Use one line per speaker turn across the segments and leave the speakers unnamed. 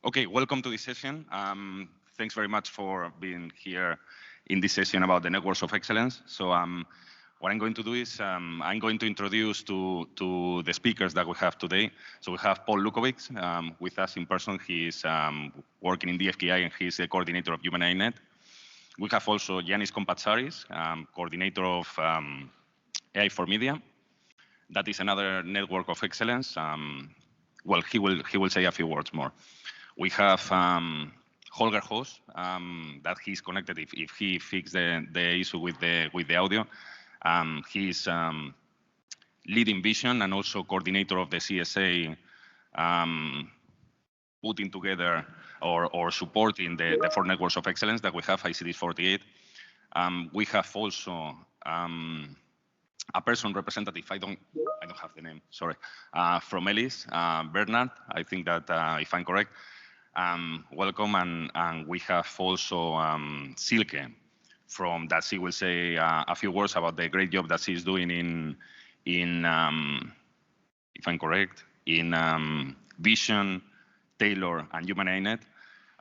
Okay, welcome to this session. Thanks very much for being here in this session about the networks of excellence. So what I'm going to do is I'm going to introduce to the speakers that we have today. So we have Paul Lukovic with us in person. He's working in DFKI and he's the coordinator of Humane AI. We have also Yanis Kompatsaris, coordinator of AI4 Media. That is another network of excellence. Well, he will say a few words more. We have Holger Hoos, that he's connected if he fixed the issue with the audio. He's leading Vision and also coordinator of the CSA, putting together or supporting the four networks of excellence that we have, ICD 48. We have also a person representative, I don't have the name, sorry, from Elise, Bernard, I think that if I'm correct. Welcome, and we have also Silke from that. She will say a few words about the great job that she's doing in if I'm correct, in Vision, Taylor, and Humane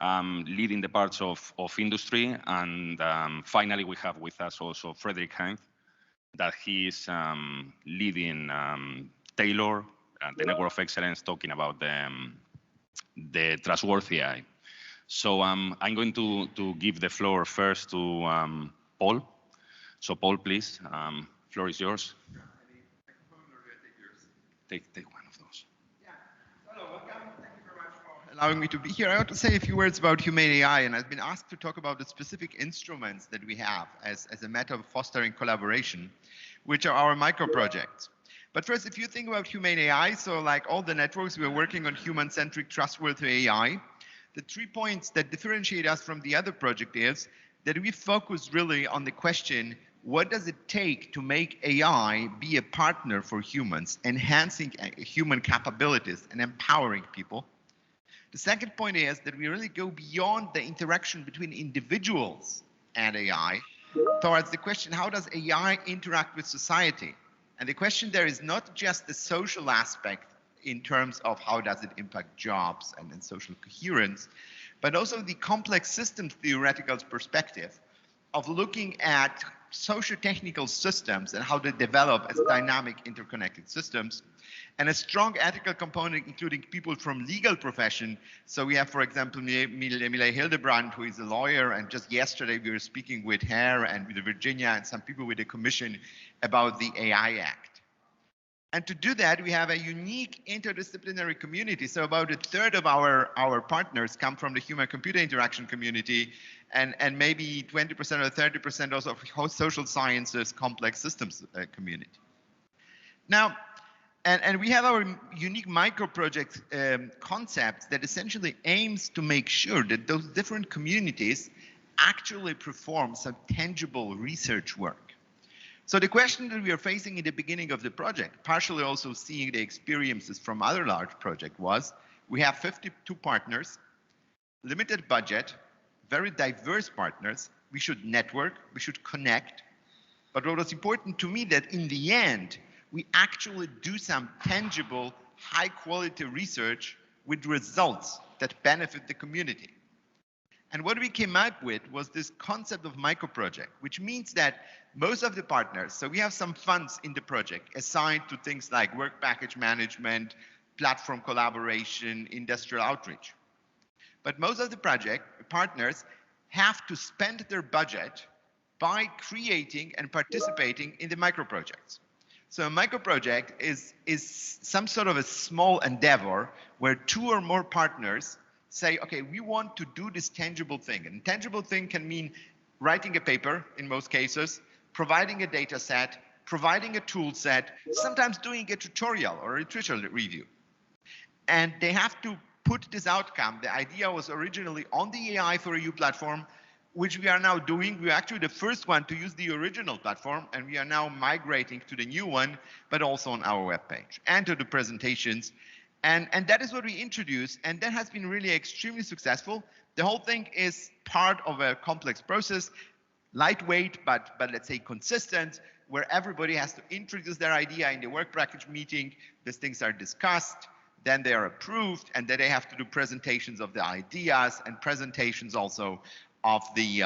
AI, leading the parts of industry. And finally, we have with us also Frederick Heinz, that he is leading Taylor, the network of excellence, talking about the trustworthy AI. So I'm going to give the floor first to Paul. So Paul, please, floor is yours. Take one of those.
Yeah. Hello, welcome. Thank you very much for allowing me to be here. I want to say a few words about Humane AI, and I've been asked to talk about the specific instruments that we have as a matter of fostering collaboration, which are our micro projects. But first, if you think about Humane AI, so like all the networks, we're working on human-centric, trustworthy AI. The 3 points that differentiate us from the other project is that we focus really on the question, what does it take to make AI be a partner for humans, enhancing human capabilities and empowering people? The second point is that we really go beyond the interaction between individuals and AI towards the question, how does AI interact with society? And the question there is not just the social aspect in terms of how does it impact jobs and social coherence, but also the complex systems theoretical perspective of looking at socio-technical systems and how they develop as dynamic interconnected systems, and a strong ethical component including people from legal profession. So we have, for example, Milay Hildebrand, who is a lawyer, and just yesterday we were speaking with her and with Virginia and some people with the commission about the AI Act. And to do that, we have a unique interdisciplinary community. So about a third of our partners come from the human-computer interaction community, and maybe 20% or 30% also of social sciences, complex systems community. Now, and we have our unique micro-project concept that essentially aims to make sure that those different communities actually perform some tangible research work. So the question that we are facing in the beginning of the project, partially also seeing the experiences from other large projects, was we have 52 partners, limited budget, very diverse partners. We should network, we should connect. But what was important to me that in the end, we actually do some tangible, high quality research with results that benefit the community. And what we came up with was this concept of micro-project, which means that most of the partners, so we have some funds in the project assigned to things like work package management, platform collaboration, industrial outreach. But most of the project partners have to spend their budget by creating and participating in the micro-projects. So a micro-project is some sort of a small endeavor where 2 or more partners say, okay, we want to do this tangible thing. And tangible thing can mean writing a paper in most cases, providing a data set, providing a tool set, sometimes doing a tutorial or a literature review. And they have to put this outcome. The idea was originally on the AI4EU platform, which we are now doing. We're actually the first one to use the original platform, and we are now migrating to the new one, but also on our webpage and to the presentations. And that is what we introduced, and that has been really extremely successful. The whole thing is part of a complex process, lightweight, but let's say consistent, where everybody has to introduce their idea in the work package meeting. These things are discussed. then they are approved, and then they have to do presentations of the ideas and presentations also of the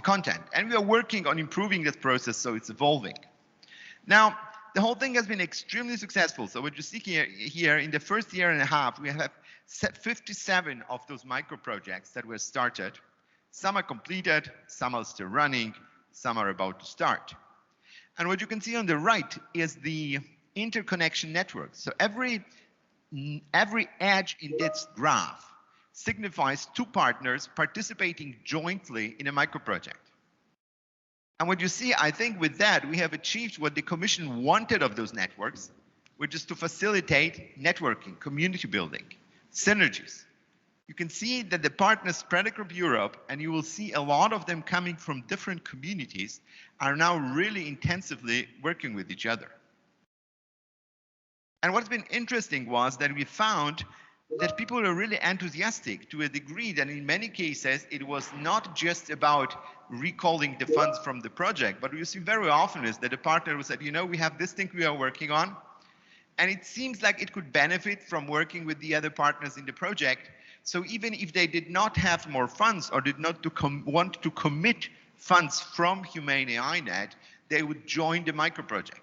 content. And we are working on improving this process so it's evolving. Now, the whole thing has been extremely successful. So what you see here in the first year and a half, we have 57 of those micro projects that were started. Some are completed, some are still running, some are about to start. And what you can see on the right is the interconnection network. So every edge in this graph signifies two partners participating jointly in a micro project. And what you see, I think with that, we have achieved what the Commission wanted of those networks, which is to facilitate networking, community building, synergies. You can see that the partners spread across Europe, and you will see a lot of them coming from different communities, are now really intensively working with each other. And what's been interesting was that we found that people are really enthusiastic to a degree that in many cases it was not just about recalling the funds from the project, but we see very often is that a partner who said, you know, we have this thing we are working on, and it seems like it could benefit from working with the other partners in the project. So even if they did not have more funds or did not want to commit funds from Humane AI Net, they would join the micro project.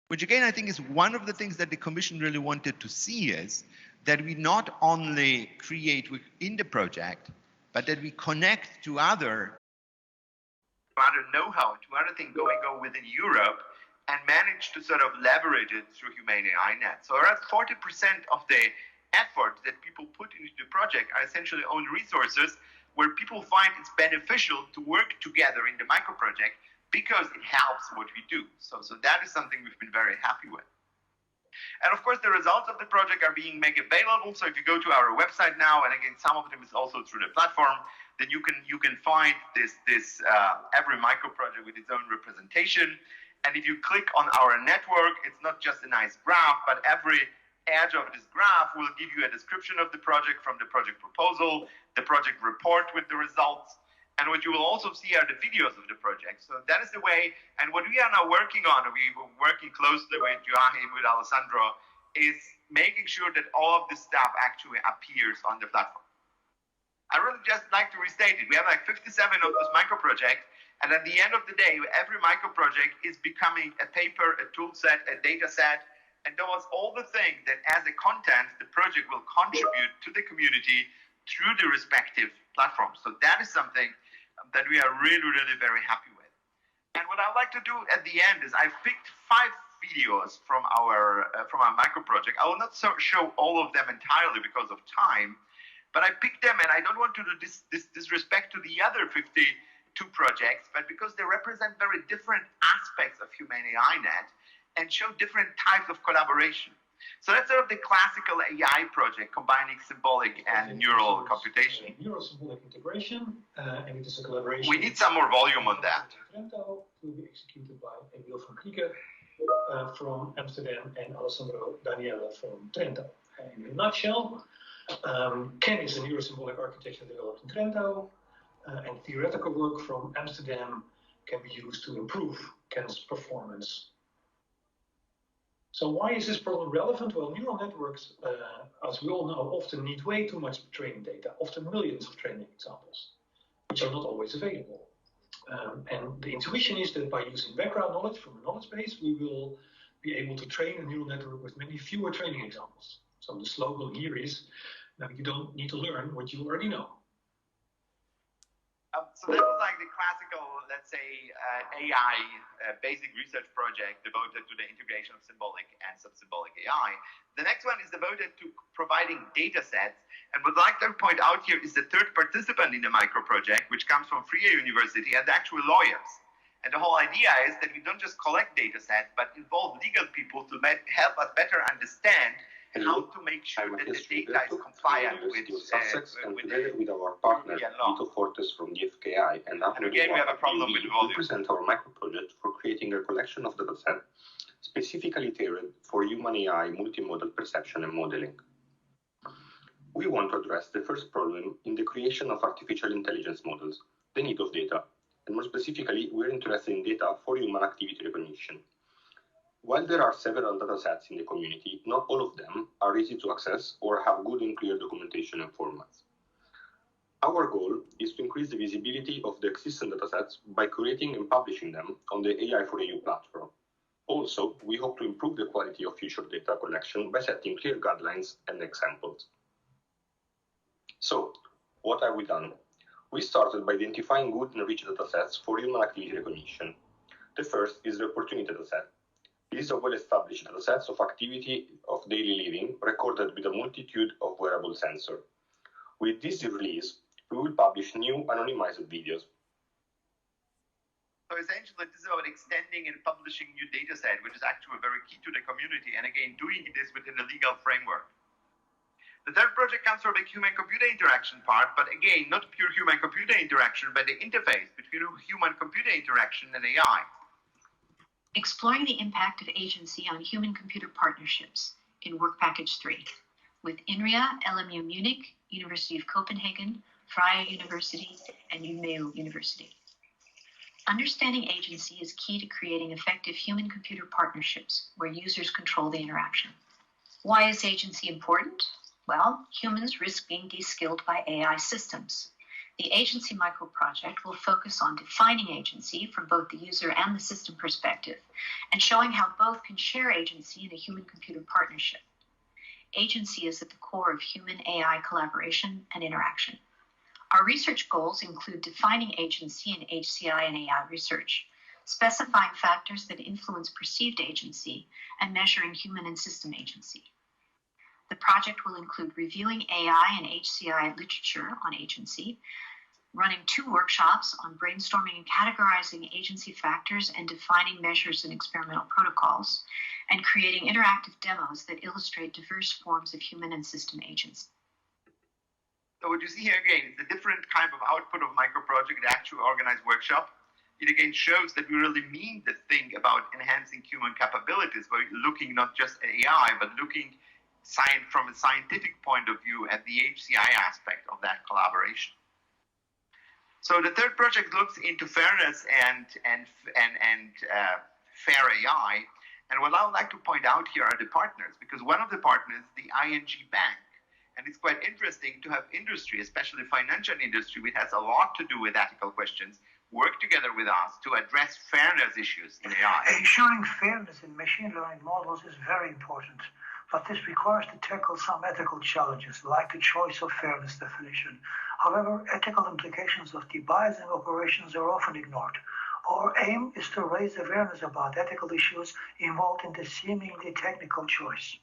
Which again, I think is one of the things that the Commission really wanted to see is that we not only create within the project, but that we connect to other know-how, to other things going on within Europe, and manage to sort of leverage it through Humane AI Net. So around 40% of the effort that people put into the project are essentially own resources where people find it's beneficial to work together in the micro project because it helps what we do. So that is something we've been very happy with. And of course, the results of the project are being made available. So if you go to our website now, and again, some of them is also through the platform, then you can find this every micro project with its own representation. And if you click on our network, it's not just a nice graph, but every edge of this graph will give you a description of the project from the project proposal, the project report with the results. And what you will also see are the videos of the project. So that is the way, and what we are now working on, we were working closely with Joachim, with Alessandro, is making sure that all of this stuff actually appears on the platform. I really just like to restate it. We have like 57 of those micro projects, and at the end of the day, every micro project is becoming a paper, a tool set, a data set, and those all the things that as a content, the project will contribute to the community through the respective platforms. So that is something that we are really, really very happy with. And what I'd like to do at the end is I've picked 5 videos from our micro project. I will not show all of them entirely because of time, but I picked them, and I don't want to do disrespect to the other 52 projects, but because they represent very different aspects of Humane AI Net and show different types of collaboration. So that's sort of the classical AI project combining symbolic and neural computation.
Neural-symbolic integration, and it is a collaboration.
We need some more volume on that.
Trento will be executed by Emil van Krieken from Amsterdam and Alessandro Daniele from Trento. In a nutshell, CAN is a neurosymbolic architecture developed in Trento, and theoretical work from Amsterdam can be used to improve CAN's performance. So why is this problem relevant? Well, neural networks, as we all know, often need way too much training data, often millions of training examples, which are not always available. And the intuition is that by using background knowledge from a knowledge base, we will be able to train a neural network with many fewer training examples. So the slogan here is, you don't need to learn what you already know.
So that was like the classical, let's say, AI basic research project devoted to the integration of symbolic and sub-symbolic AI. The next one is devoted to providing data sets. And what I'd like to point out here is the third participant in the micro project, which comes from FreeA University and actual lawyers. And the whole idea is that we don't just collect data sets, but involve legal people to help us better understand how to make sure that the data is compliant with
Sussex, and together with our partner, Vito Fortes from the FKI, and
again, we have a problem with volume.
We present our micro project for creating a collection of dataset specifically tailored for human AI multimodal perception and modeling. We want to address the first problem in the creation of artificial intelligence models, the need of data, and more specifically, we're interested in data for human activity recognition. While there are several datasets in the community, not all of them are easy to access or have good and clear documentation and formats. Our goal is to increase the visibility of the existing datasets by creating and publishing them on the AI4EU platform. Also, we hope to improve the quality of future data collection by setting clear guidelines and examples. So, what have we done? We started by identifying good and rich datasets for human activity recognition. The first is the opportunity dataset. It is a well-established dataset of activity of daily living recorded with a multitude of wearable sensors. With this release, we will publish new anonymized videos.
So essentially, this is about extending and publishing new data set, which is actually very key to the community, and again, doing this within a legal framework. The third project comes from the human-computer interaction part, but again, not pure human-computer interaction, but the interface between human-computer interaction and AI.
Exploring the impact of agency on human-computer partnerships in Work Package 3 with INRIA, LMU Munich, University of Copenhagen, Freie University, and UMEU University. Understanding agency is key to creating effective human-computer partnerships where users control the interaction. Why is agency important? Well, humans risk being de-skilled by AI systems. The agency microproject will focus on defining agency from both the user and the system perspective and showing how both can share agency in a human-computer partnership. Agency is at the core of human-AI collaboration and interaction. Our research goals include defining agency in HCI and AI research, specifying factors that influence perceived agency, and measuring human and system agency. The project will include reviewing AI and HCI literature on agency, running 2 workshops on brainstorming and categorizing agency factors and defining measures and experimental protocols, and creating interactive demos that illustrate diverse forms of human and system agency.
So what you see here again is a different kind of output of microproject, the actual organized workshop. It again shows that we really mean the thing about enhancing human capabilities by looking not just at AI, but looking from a scientific point of view at the HCI aspect of that collaboration. So the third project looks into fairness and fair AI. And what I would like to point out here are the partners, because one of the partners, the ING Bank, and it's quite interesting to have industry, especially financial industry, which has a lot to do with ethical questions, work together with us to address fairness issues in AI.
Ensuring fairness in machine learning models is very important, but this requires to tackle some ethical challenges, like the choice of fairness definition. However, ethical implications of debiasing operations are often ignored. Our aim is to raise awareness about ethical issues involved in the seemingly technical choice.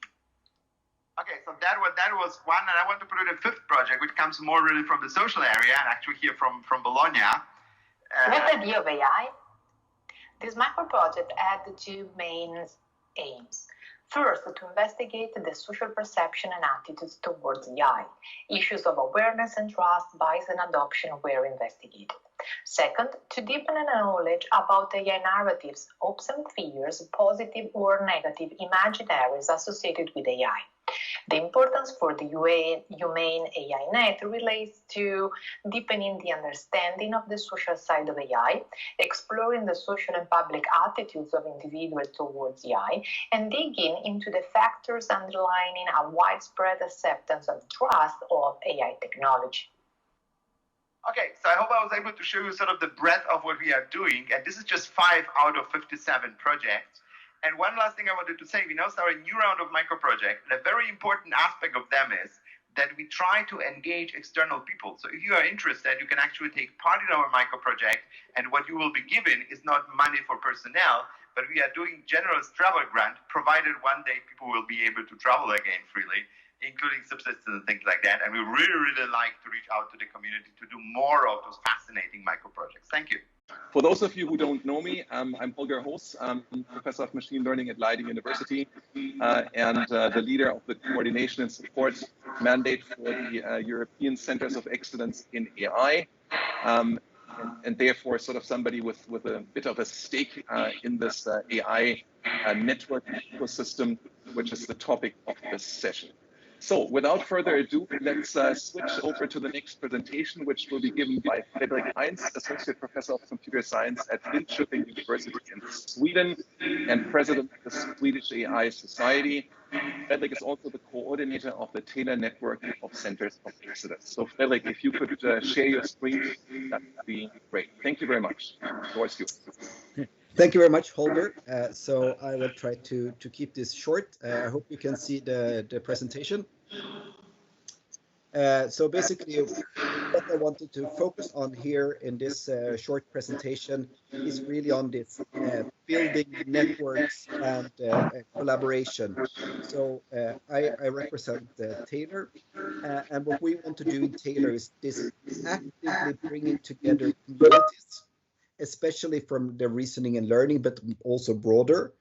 Okay, so that was one, and I want to put in a fifth project, which comes more really from the social area, and actually here from Bologna.
What idea of AI? This microproject had 2 main aims. First, to investigate the social perception and attitudes towards AI. Issues of awareness and trust, bias and adoption were investigated. Second, to deepen knowledge about AI narratives, hopes and fears, positive or negative imaginaries associated with AI. The importance for the Humane AI Net relates to deepening the understanding of the social side of AI, exploring the social and public attitudes of individuals towards AI, and digging into the factors underlying a widespread acceptance and trust of AI technology.
Okay, so I hope I was able to show you sort of the breadth of what we are doing, and this is just 5 out of 57 projects. And one last thing I wanted to say, we now start a new round of microprojects, and a very important aspect of them is that we try to engage external people. So if you are interested, you can actually take part in our microproject, and what you will be given is not money for personnel, but we are doing generous travel grant, provided one day people will be able to travel again freely, including subsistence and things like that. And we really, really like to reach out to the community to do more of those fascinating microprojects. Thank you.
For those of you who don't know me, I'm Holger Hoos. I'm Professor of Machine Learning at Leiden University and the leader of the coordination and support mandate for the European Centers of Excellence in AI, and therefore sort of somebody with a bit of a stake in this AI network ecosystem, which is the topic of this session. So without further ado, let's switch over to the next presentation, which will be given by Fredrik Heinz, Associate Professor of Computer Science at Linköping University in Sweden and President of the Swedish AI Society. Fredrik is also the coordinator of the Taylor Network of Centers of Excellence. So Fredrik, if you could share your screen, that would be great. Thank you very much. The floor is yours.
Thank you very much, Holger. So I will try to keep this short. I hope you can see the presentation. So basically, what I wanted to focus on here in this short presentation is really on this building networks and collaboration. So I represent Taylor, and what we want to do in Taylor is this actively bringing together communities, especially from the reasoning and learning, but also broader,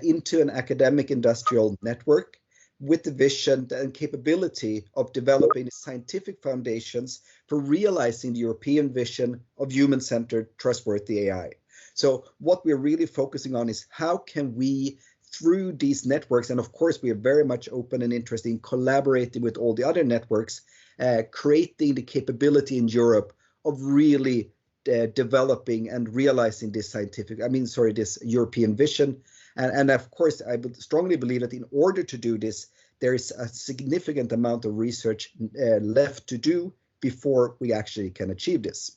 into an academic industrial network with the vision and capability of developing scientific foundations for realizing the European vision of human-centered, trustworthy AI. So what we're really focusing on is how can we, through these networks, and of course we are very much open and interested in collaborating with all the other networks, creating the capability in Europe of really developing and realizing this this European vision. And of course, I would strongly believe that in order to do this, there is a significant amount of research left to do before we actually can achieve this.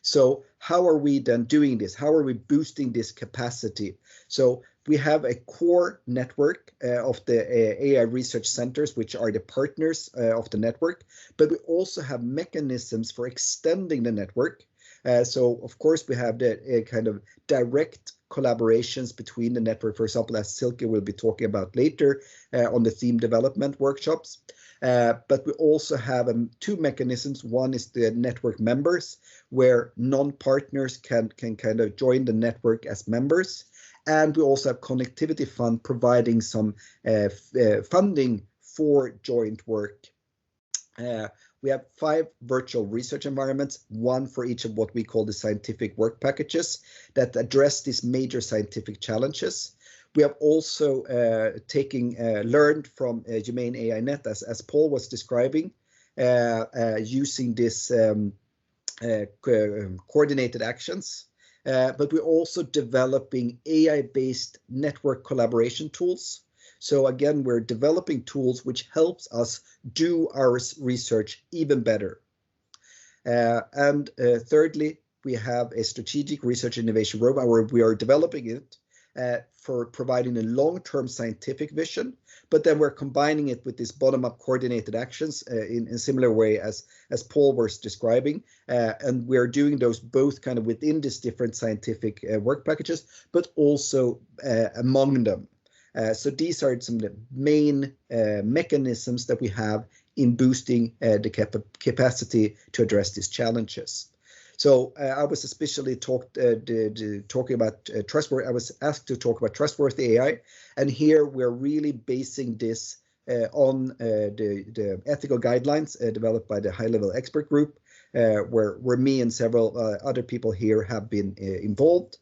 So how are we then doing this? How are we boosting this capacity? So we have a core network of the AI research centers, which are the partners of the network, but we also have mechanisms for extending the network. So of course we have the kind of direct collaborations between the network, for example, as Silke will be talking about later on the theme development workshops. But we also have two mechanisms. One is the network members, where non-partners can kind of join the network as members. And we also have Connectivity Fund providing some funding for joint work. We have 5 virtual research environments, one for each of what we call the scientific work packages that address these major scientific challenges. We have also learned from Humane AI Net, as Paul was describing, using this coordinated actions. But we're also developing AI-based network collaboration tools. So again, we're developing tools which helps us do our research even better. And thirdly, we have a strategic research innovation roadmap where we are developing it for providing a long-term scientific vision, but then we're combining it with this bottom-up coordinated actions in a similar way as Paul was describing. And we're doing those both kind of within these different scientific work packages, but also among them. So these are some of the main mechanisms that we have in boosting the capacity to address these challenges. So I was especially talking about trustworthy. I was asked to talk about trustworthy AI, and here we're really basing this on the ethical guidelines developed by the high-level expert group, where me and several other people here have been involved.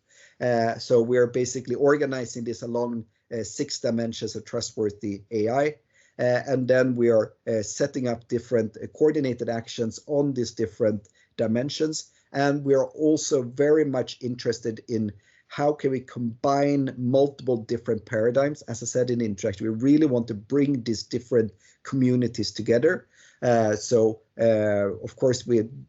So we're basically organizing this along 6 dimensions of trustworthy AI. And then we are setting up different coordinated actions on these different dimensions. And we are also very much interested in how can we combine multiple different paradigms. As I said in the introduction, we really want to bring these different communities together. So of course,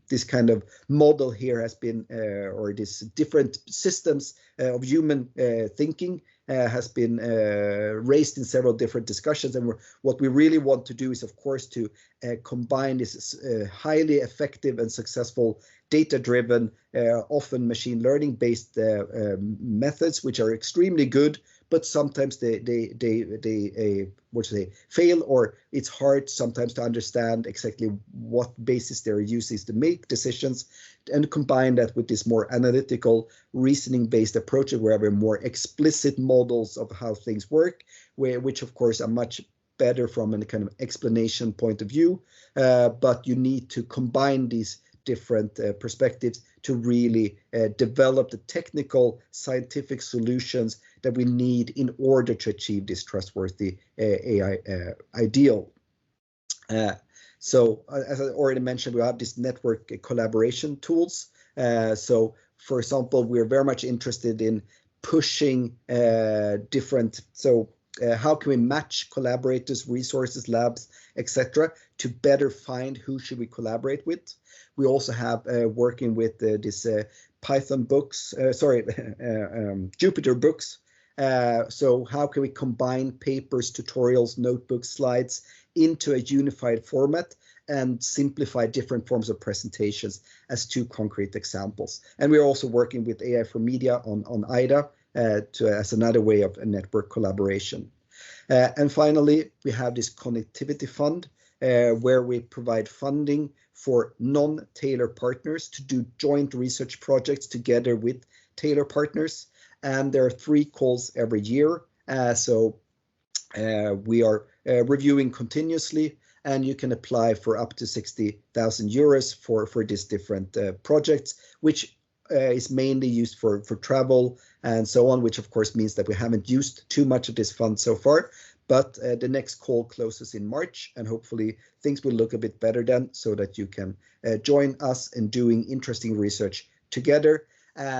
this kind of model here has been, or these different systems of human thinking has been raised in several different discussions. And what we really want to do is, of course, to combine this highly effective and successful data-driven, often machine learning-based methods, which are extremely good, but sometimes they fail, or it's hard sometimes to understand exactly what basis they're using to make decisions, and combine that with this more analytical, reasoning-based approach where we have more explicit models of how things work, which of course are much better from a kind of explanation point of view, but you need to combine these different perspectives to really develop the technical scientific solutions that we need in order to achieve this trustworthy AI ideal. So as I already mentioned, we have these network collaboration tools. So for example, we're very much interested in pushing different, how can we match collaborators, resources, labs, etc., to better find who should we collaborate with. We also have working with this Python books, Jupyter books. So how can we combine papers, tutorials, notebooks, slides into a unified format and simplify different forms of presentations as two concrete examples. And we're also working with AI for Media on IDA as another way of a network collaboration. And finally, we have this connectivity fund where we provide funding for non-Taylor partners to do joint research projects together with Taylor partners. And there are 3 calls every year. So we are reviewing continuously, and you can apply for up to 60,000 euros for these different projects, which is mainly used for travel and so on, which of course means that we haven't used too much of this fund so far. But the next call closes in March, and hopefully things will look a bit better then, so that you can join us in doing interesting research together.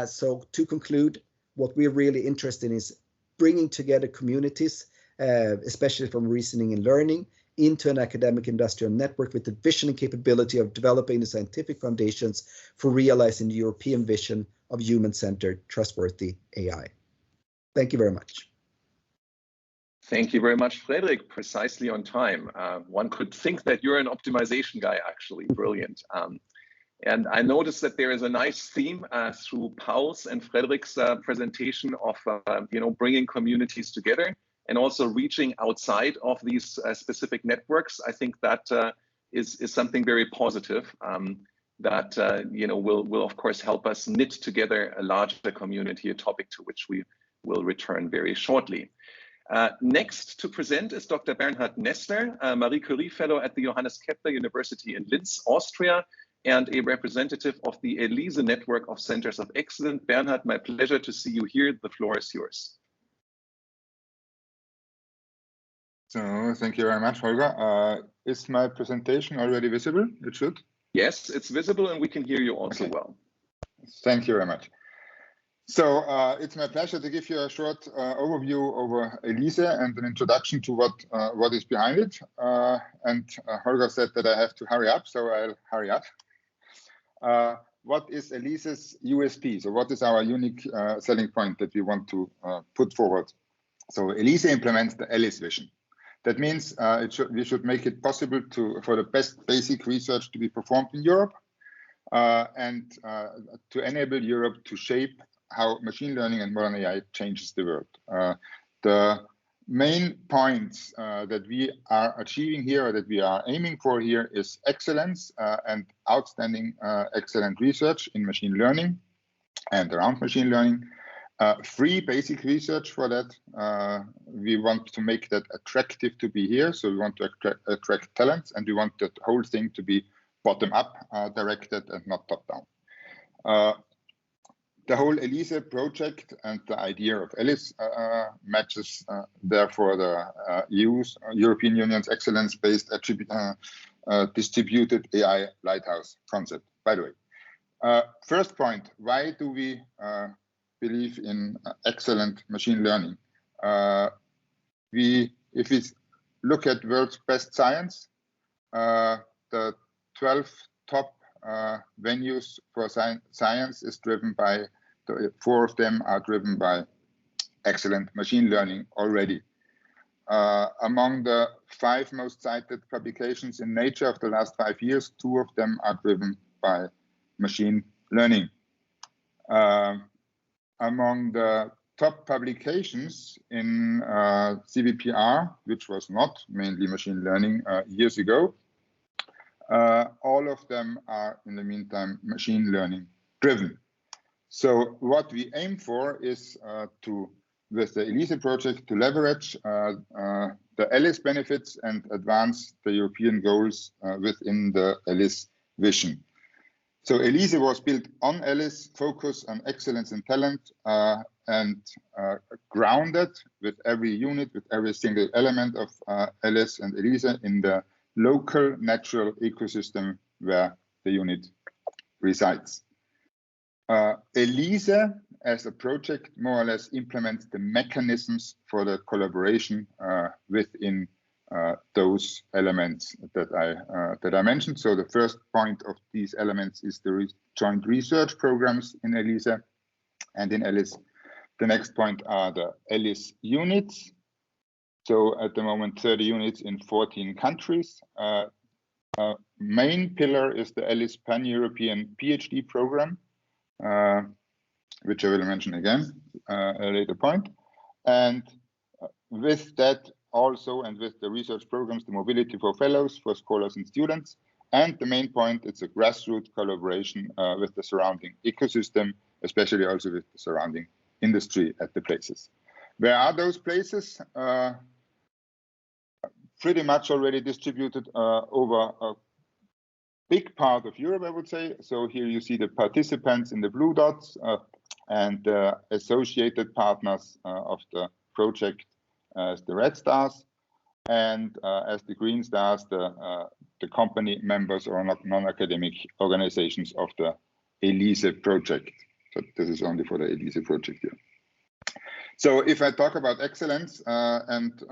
So to conclude, what we're really interested in is bringing together communities, especially from reasoning and learning, into an academic industrial network with the vision and capability of developing the scientific foundations for realizing the European vision of human-centered, trustworthy AI. Thank you very much.
Thank you very much, Frederick. Precisely on time. One could think that you're an optimization guy, actually. Brilliant. And I noticed that there is a nice theme through Paul's and Frederick's presentation of bringing communities together and also reaching outside of these specific networks. I think that is something very positive that will of course help us knit together a larger community, a topic to which we will return very shortly. Next to present is Dr. Bernhard Nestler, Marie Curie Fellow at the Johannes Kepler University in Linz, Austria, and a representative of the Elise Network of Centers of Excellence. Bernhard, my pleasure to see you here. The floor is yours.
So thank you very much, Holger. Is my presentation already visible? It should.
Yes, it's visible, and we can hear you also well.
Thank you very much. So it's my pleasure to give you a short overview over Elise and an introduction to what is behind it. And Holger said that I have to hurry up, so I'll hurry up. What is Elise's USP? So what is our unique selling point that we want to put forward? So Elise implements the Elise Vision. That means we should make it possible for the best basic research to be performed in Europe and to enable Europe to shape how machine learning and modern AI changes the world. The main points that we are achieving here, or that we are aiming for here, is excellence and outstanding excellent research in machine learning and around machine learning. Free basic research for that. We want to make that attractive to be here. So we want to attract talents, and we want that whole thing to be bottom-up directed and not top-down. The whole Elise project and the idea of Elise matches therefore the European Union's excellence-based distributed AI lighthouse concept. By the way, first point, why do we believe in excellent machine learning? If we look at world's best science, the 12 top venues for science is driven by, 4 of them are driven by excellent machine learning already. Among the 5 most cited publications in Nature of the last 5 years, 2 of them are driven by machine learning. Among the top publications in CVPR, which was not mainly machine learning years ago, all of them are, in the meantime, machine learning driven. So what we aim for is with the Elise project, to leverage the Elise benefits and advance the European goals within the Elise vision. So Elise was built on Elise, focus on excellence and talent, and grounded with every unit, with every single element of Elise and Elise in the local natural ecosystem where the unit resides. Elise, as a project, more or less implements the mechanisms for the collaboration within those elements that I mentioned. So the first point of these elements is the joint research programs in Elise and in Elise. The next point are the Elise units. So at the moment, 30 units in 14 countries. Main pillar is the Elise Pan-European PhD program, which I will mention again at a later point. And with that also, and with the research programs, the mobility for fellows, for scholars and students. And the main point, it's a grassroots collaboration with the surrounding ecosystem, especially also with the surrounding industry at the places. Where are those places? Pretty much already distributed over a big part of Europe, I would say. So here you see the participants in the blue dots and the associated partners of the project as the red stars, and as the green stars, the company members or non-academic organizations of the Elise project. So this is only for the Elise project here. So if I talk about excellence and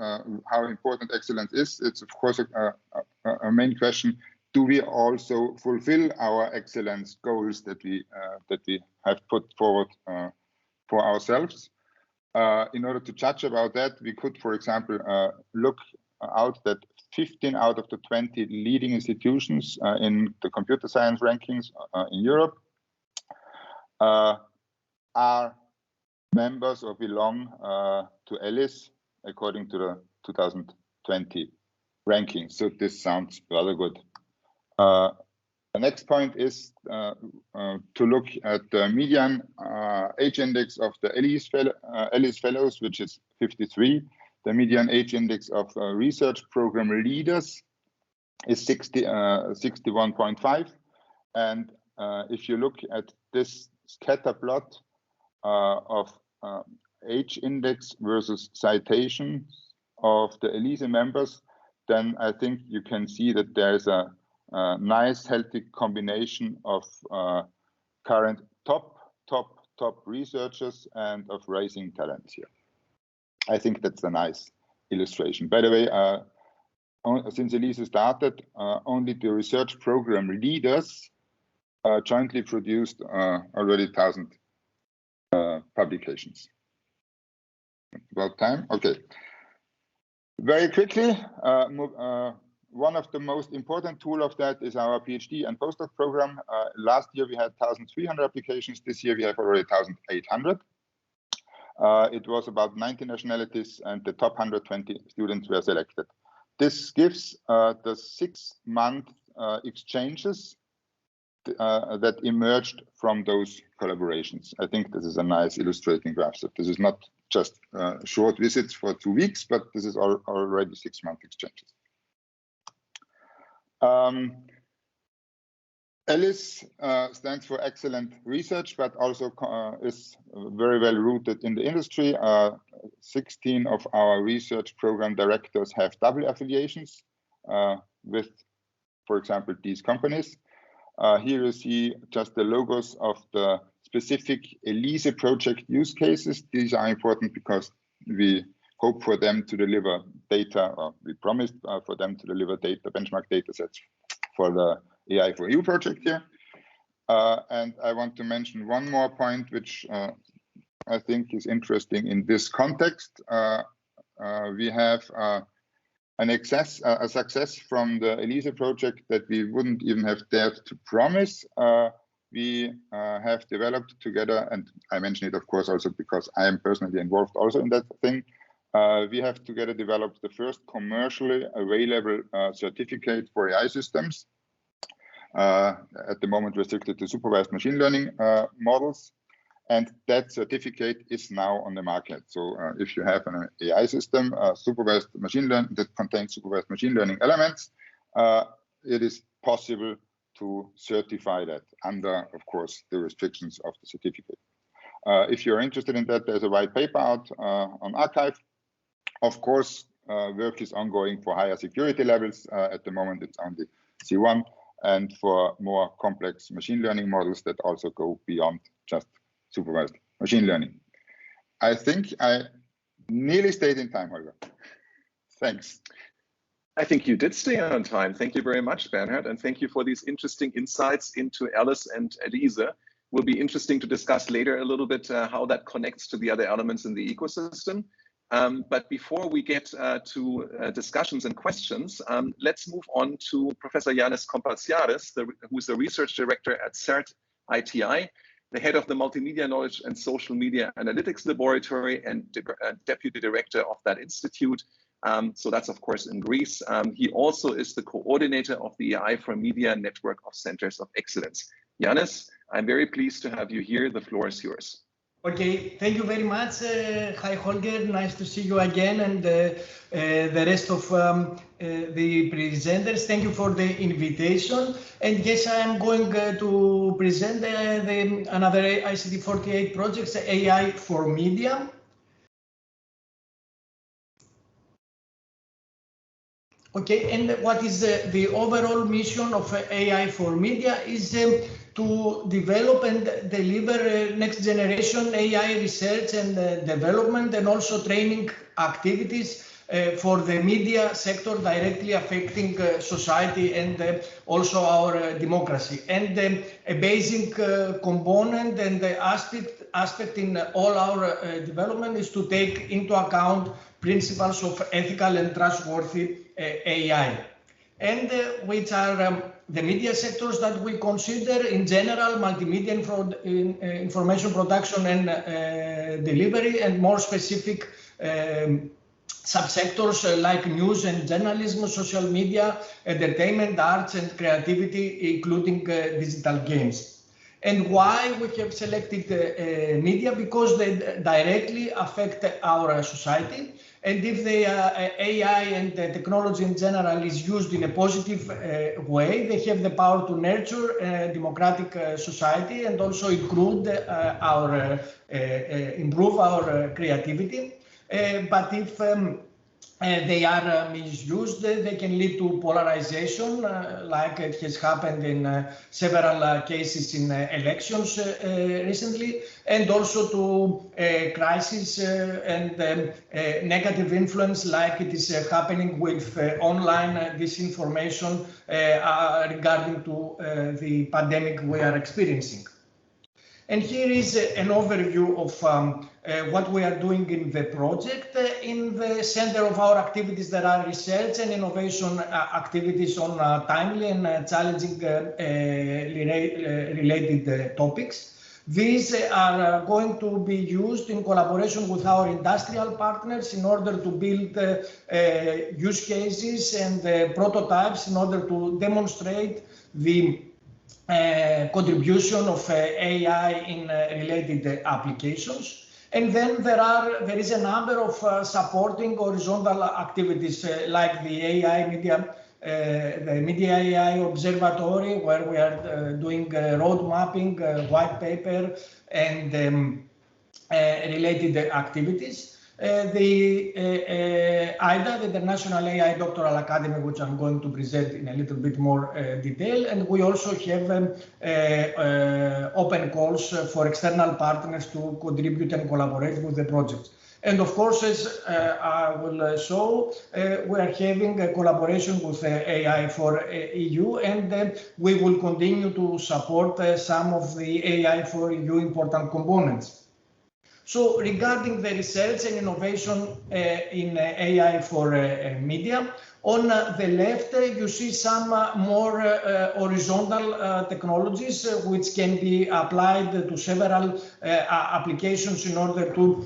how important excellence is, it's of course a main question. Do we also fulfill our excellence goals that we have put forward for ourselves? In order to judge about that, we could, for example, look out that 15 out of the 20 leading institutions in the computer science rankings in Europe are members or belong to Elise according to the 2020 rankings. So this sounds rather good. The next point is to look at the median age index of the Elise fellows, which is 53. The median age index of research program leaders is 61.5. And if you look at this scatter plot of age index versus citation of the Elise members, then I think you can see that there's a nice, healthy combination of current top researchers and of rising talents here. I think that's a nice illustration. By the way, since Elise started, only the research program leaders jointly produced already 1,000 publications. About time? Okay. Very quickly, one of the most important tools of that is our PhD and postdoc program. Last year we had 1,300 applications. This year we have already 1,800. It was about 90 nationalities and the top 120 students were selected. This gives the 6-month exchanges that emerged from those collaborations. I think this is a nice illustrating graph. So this is not just short visits for 2 weeks, but this is already 6-month exchanges. Elise stands for excellent research, but also is very well rooted in the industry. 16 of our research program directors have double affiliations with, for example, these companies. Here you see just the logos of the specific Elise project use cases. These are important because we hope for them to deliver data, or we promised for them to deliver data, benchmark data sets for the AI4EU project here. And I want to mention one more point, which I think is interesting in this context. We have a success from the Elise project that we wouldn't even have dared to promise. We have developed together, and I mention it, of course, also because I am personally involved also in that thing. We have together developed the first commercially available certificate for AI systems. At the moment restricted to supervised machine learning models. And that certificate is now on the market. So if you have an AI system, supervised machine learning that contains supervised machine learning elements, it is possible to certify that under, of course, the restrictions of the certificate. If you're interested in that, there's a white paper out on arXiv. Of course, work is ongoing for higher security levels. At the moment, it's only C1, and for more complex machine learning models that also go beyond just supervised machine learning. I think I nearly stayed in time, Holger. Thanks.
I think you did stay on time. Thank you very much, Bernhard, and thank you for these interesting insights into Alice and Elise. Will be interesting to discuss later a little bit how that connects to the other elements in the ecosystem. But before we get to discussions and questions, let's move on to Professor Yannis Kompatsiaris, who is the research director at CERT ITI, the head of the Multimedia Knowledge and Social Media Analytics Laboratory and deputy director of that institute. So that's, of course, in Greece. He also is the coordinator of the AI4Media Network of Centers of Excellence. Yannis, I'm very pleased to have you here. The floor is yours.
Okay, thank you very much. Hi, Holger. Nice to see you again, and the rest of the presenters. Thank you for the invitation. And yes, I am going to present another ICT48 project, AI4Media. Okay, and what is the overall mission of AI4Media is to develop and deliver next generation AI research and development, and also training activities for the media sector directly affecting society and also our democracy. And a basic component and the aspect in all our development is to take into account principles of ethical and trustworthy AI, and which are the media sectors that we consider in general: multimedia information production and delivery, and more specific subsectors like news and journalism, social media, entertainment, arts and creativity, including digital games. And why we have selected media? Because they directly affect our society. And if the AI and the technology in general is used in a positive way, they have the power to nurture a democratic society and also improve our creativity. But if they are misused, they can lead to polarization, like it has happened in several cases in elections recently, and also to crisis and negative influence, like it is happening with online disinformation regarding to the pandemic we are experiencing. And here is an overview of what we are doing in the project. In the center of our activities, there are research and innovation activities on timely and challenging related topics. These are going to be used in collaboration with our industrial partners in order to build use cases and prototypes in order to demonstrate the contribution of AI in related applications. And then there is a number of supporting horizontal activities like the AI media, the Media AI Observatory, where we are doing road mapping, white paper, and related activities. The IDA, the International AI Doctoral Academy, which I'm going to present in a little bit more detail. And we also have open calls for external partners to contribute and collaborate with the projects. And of course, as I will show, we are having a collaboration with AI4EU, and we will continue to support some of the AI4EU important components. So regarding the research and innovation in AI for media, on the left, you see some more horizontal technologies which can be applied to several applications in order to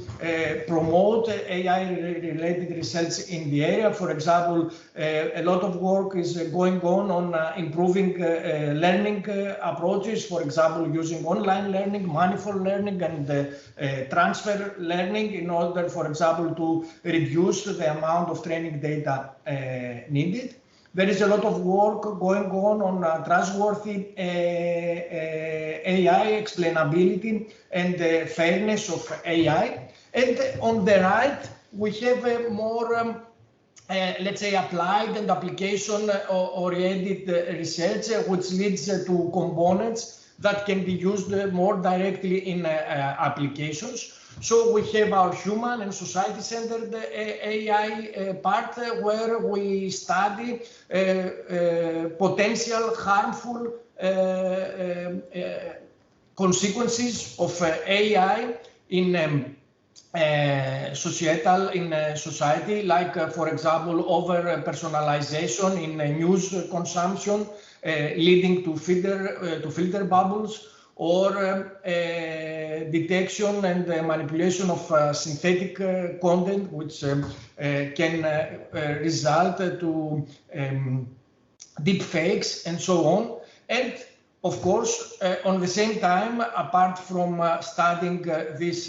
promote AI-related research in the area. For example, a lot of work is going on improving learning approaches, for example, using online learning, manifold learning, and transfer learning in order, for example, to reduce the amount of training data needed. There is a lot of work going on trustworthy AI, explainability, and fairness of AI. And on the right, we have a more let's say, applied and application-oriented research, which leads to components that can be used more directly in applications. So we have our human and society-centered AI part, where we study potential harmful consequences of AI in society, like, for example, over-personalization in news consumption, leading to filter bubbles, or detection and manipulation of synthetic content, which can result to deep fakes and so on. And of course, on the same time, apart from studying these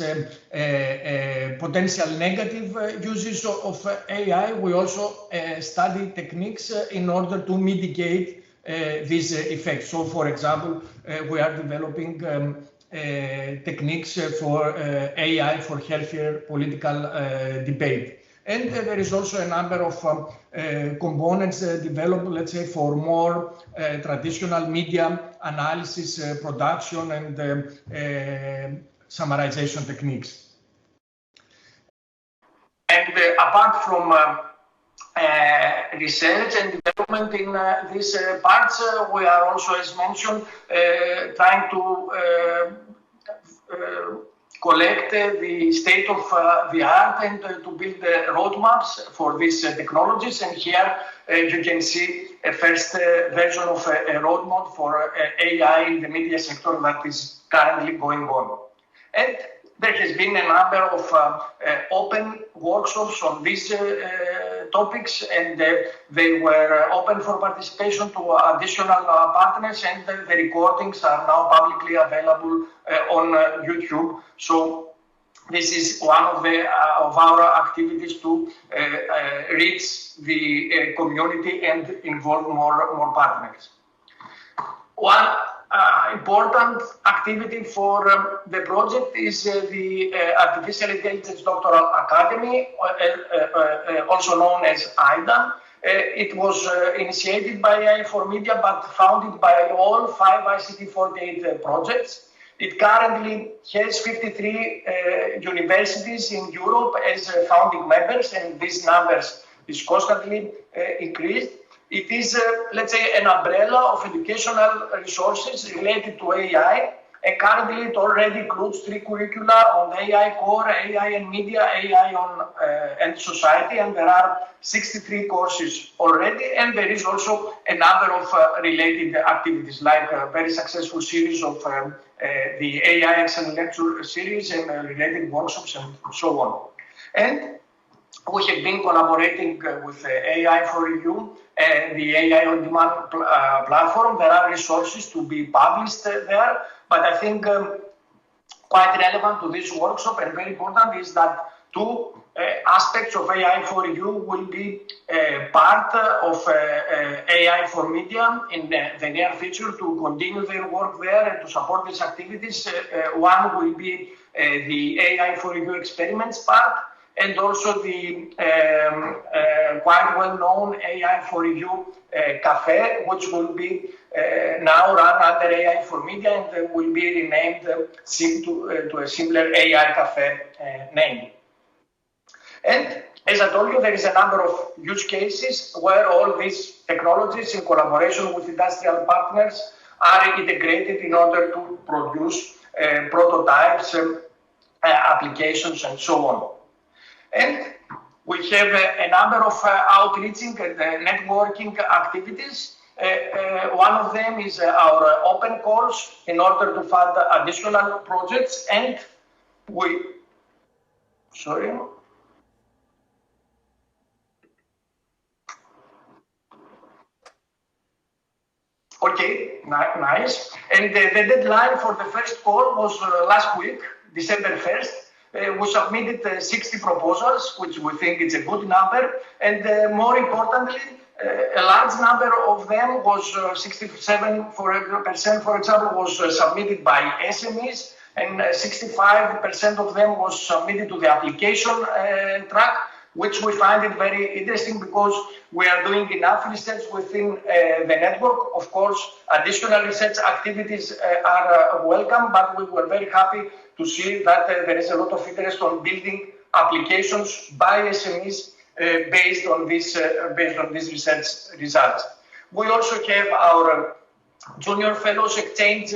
potential negative uses of AI, we also study techniques in order to mitigate these effects. So, for example, we are developing techniques for AI for healthier political debate. And there is also a number of components developed, let's say, for more traditional media analysis, production, and summarization techniques. And apart from research and development in these parts, we are also, as mentioned, trying to collect the state of the art and to build roadmaps for these technologies. And here you can see a first version of a roadmap for AI in the media sector that is currently going on. And there has been a number of open workshops on these topics, and they were open for participation to additional partners, and the recordings are now publicly available on YouTube. So this is one of our activities to reach the community and involve more partners. One important activity for the project is the Artificial Intelligence Doctoral Academy, also known as AIDA. It was initiated by AI4Media, but founded by all 5 ICT48 projects. It currently has 53 universities in Europe as founding members, and these numbers is constantly increased. It is, let's say, an umbrella of educational resources related to AI, and currently it already includes 3 curricula on AI core, AI and media, AI on and society, and there are 63 courses already, and there is also a number of related activities, like a very successful series of the AI Excellent Lecture series and related workshops and so on. And we have been collaborating with AI4EU and the AI on Demand platform. There are resources to be published there, but I think quite relevant to this workshop and very important is that 2 aspects of AI4EU will be part of AI4Media in the near future to continue their work there and to support these activities. One will be the AI4EU experiments part, and also the quite well-known AI4EU Cafe, which will be now run under AI4Media and will be renamed to a similar AI Cafe name. And as I told you, there is a number of use cases where all these technologies in collaboration with industrial partners are integrated in order to produce prototypes, applications, and so on. And we have a number of outreaching and networking activities. One of them is our open calls in order to fund additional projects, and Okay, nice. And the deadline for the first call was last week, December 1st. We submitted 60 proposals, which we think is a good number. And more importantly, a large number of them was 67%, for example, was submitted by SMEs, and 65% of them was submitted to the application track.
which we find it very interesting because we are doing enough research within the network. Of course, additional research activities are welcome, but we were very happy to see that there is a lot of interest on building applications by SMEs based on these research results. We also have our Junior Fellows Exchange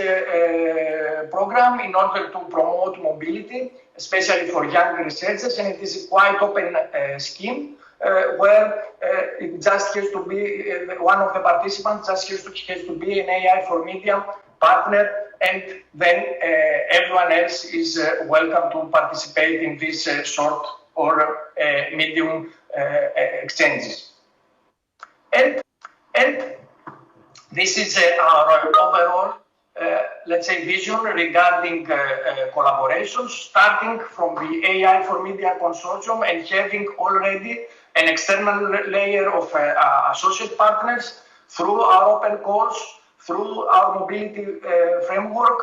program in order to promote mobility, especially for young researchers, and it is a quite open scheme where it just has to be, one of the participants just has to be an AI4Media partner, and then everyone else is welcome to participate in these short or medium exchanges. And this is our overall, let's say, vision regarding collaborations, starting from the AI4Media consortium and having already an external layer of associate partners through our open calls, through our mobility framework,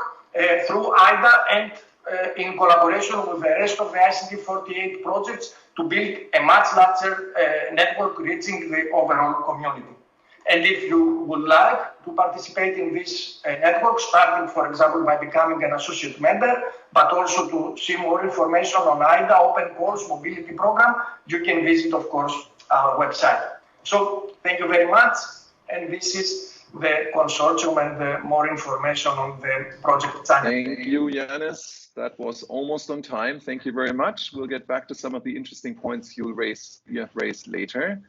through IDA, and in collaboration with the rest of the ICT48 projects to build a much larger network reaching the overall community. And if you would like to participate in this network, starting, for example, by becoming an associate member, but also to see more information on IDA, Open Course, Mobility Program, you can visit, of course, our website. So thank you very much. And this is the consortium and the more information on the project channel.
Thank you, Yanis. That was almost on time. Thank you very much. We'll get back to some of the interesting points you have raised later.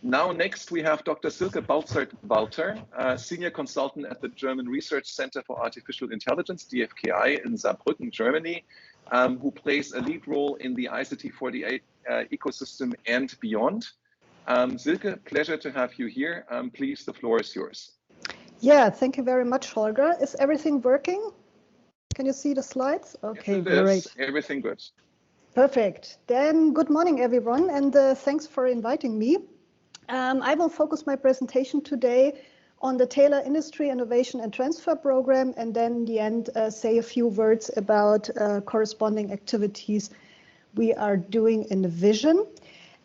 Now, next, we have Dr. Silke Bautzert-Walter, Senior Consultant at the German Research Center for Artificial Intelligence, DFKI, in Saarbrücken, Germany, who plays a lead role in the ICT48 ecosystem and beyond. Silke, pleasure to have you here. Please, the floor is yours.
Yeah, thank you very much, Holger. Is everything working? Can you see the slides? Okay,
yes, it
great.
Is. Everything good.
Perfect. Then good morning, everyone, and thanks for inviting me. I will focus my presentation today on the Taylor Industry Innovation and Transfer Program, and then in the end say a few words about corresponding activities we are doing in the Vision.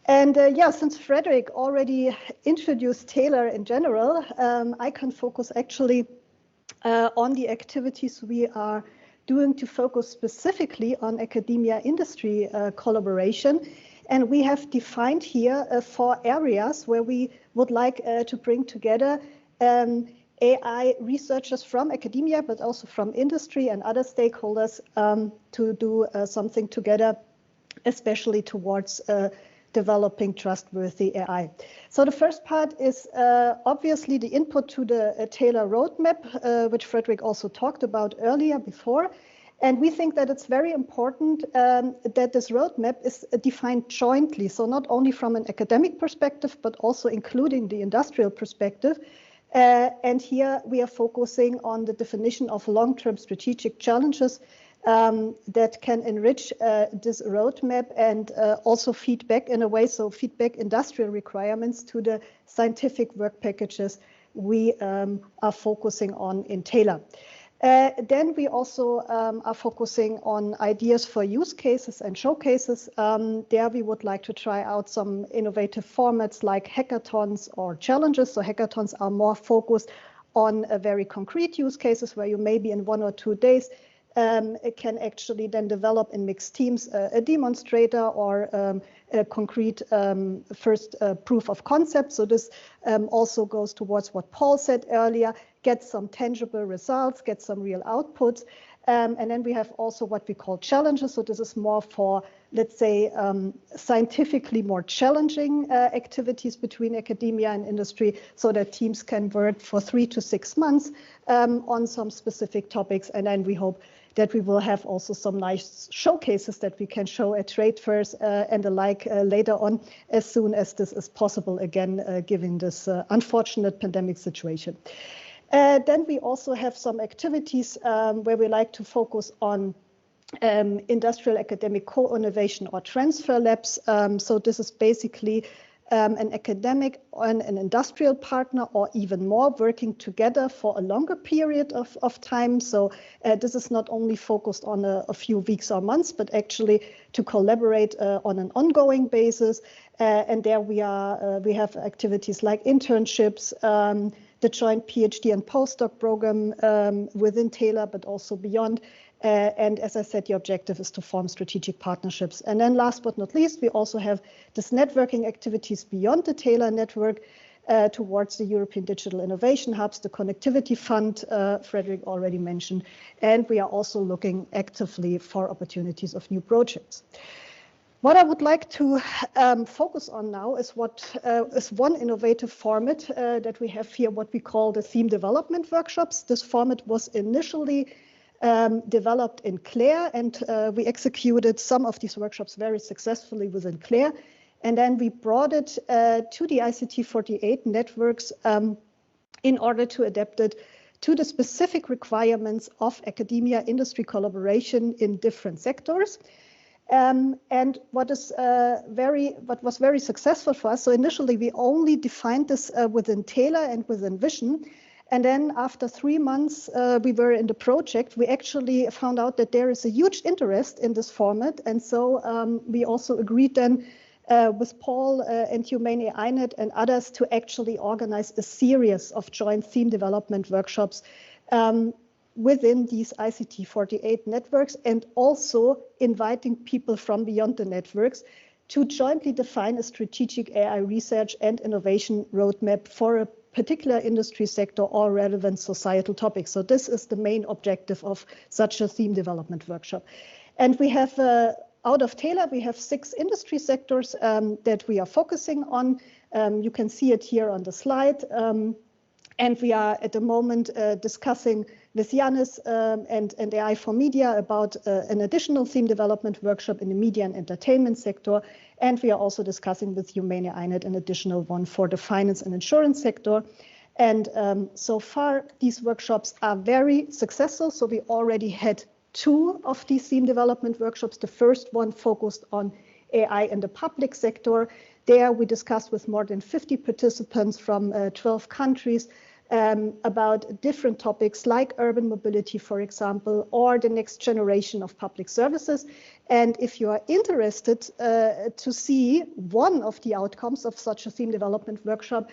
And yeah, since Frederick already introduced Taylor in general, I can focus actually on the activities we are doing to focus specifically on academia-industry collaboration. And we have defined here 4 areas where we would like to bring together AI researchers from academia, but also from industry and other stakeholders to do something together, especially towards developing trustworthy AI. So the first part is obviously the input to the Taylor roadmap, which Frederick also talked about earlier before. And we think that it's very important that this roadmap is defined jointly. So not only from an academic perspective, but also including the industrial perspective. And here we are focusing on the definition of long-term strategic challenges that can enrich this roadmap and also feedback in a way, so feedback industrial requirements to the scientific work packages we are focusing on in Taylor. Then we also are focusing on ideas for use cases and showcases. There we would like to try out some innovative formats like hackathons or challenges. So hackathons are more focused on very concrete use cases where you maybe in 1 or 2 days can actually then develop in mixed teams a demonstrator or a concrete first proof of concept. So this also goes towards what Paul said earlier, get some tangible results, get some real outputs. And then we have also what we call challenges. So this is more for, let's say, scientifically more challenging activities between academia and industry so that teams can work for 3 to 6 months on some specific topics. And then we hope that we will have also some nice showcases that we can show at trade fairs and the like later on, as soon as this is possible again, given this unfortunate pandemic situation. Then we also have some activities where we like to focus on industrial academic co-innovation or transfer labs. So this is basically an academic and an industrial partner, or even more, working together for a longer period of time. So this is not only focused on a few weeks or months, but actually to collaborate on an ongoing basis. And there we have activities like internships, the joint PhD and postdoc program within Taylor, but also beyond. And as I said, the objective is to form strategic partnerships. And then last but not least, we also have this networking activities beyond the Taylor network towards the European Digital Innovation Hubs, the Connectivity Fund, Frederick already mentioned. And we are also looking actively for opportunities of new projects. What I would like to focus on now is what is one innovative format that we have here, what we call the theme development workshops. This format was initially developed in CLAIRE, and we executed some of these workshops very successfully within CLAIRE. And then we brought it to the ICT48 networks in order to adapt it to the specific requirements of academia-industry collaboration in different sectors. And what was very successful for us, so initially we only defined this within Taylor and within Vision. And then after 3 months we were in the project, we actually found out that there is a huge interest in this format. And so we also agreed then with Paul and Humane AI and others to actually organize a series of joint theme development workshops within these ICT48 networks, and also inviting people from beyond the networks to jointly define a strategic AI research and innovation roadmap for a particular industry sector or relevant societal topics. So this is the main objective of such a theme development workshop. And we have, out of Taylor, we have 6 industry sectors that we are focusing on. You can see it here on the slide. And we are at the moment discussing with Janis and AI4Media about an additional theme development workshop in the media and entertainment sector. And we are also discussing with Humane AI an additional one for the finance and insurance sector. And so far, these workshops are very successful. So we already had 2 of these theme development workshops. The first one focused on AI in the public sector. There we discussed with more than 50 participants from 12 countries about different topics like urban mobility, for example, or the next generation of public services. And if you are interested to see one of the outcomes of such a theme development workshop,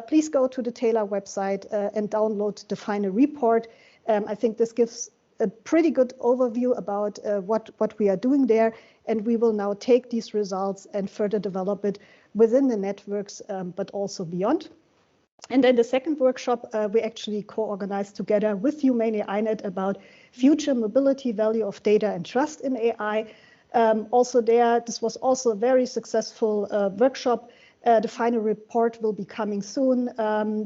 please go to the Taylor website and download the final report. I think this gives a pretty good overview about what we are doing there. And we will now take these results and further develop it within the networks, but also beyond. And then the second workshop we actually co-organized together with Humane AI about future mobility, value of data and trust in AI. Also there, this was also a very successful workshop. The final report will be coming soon.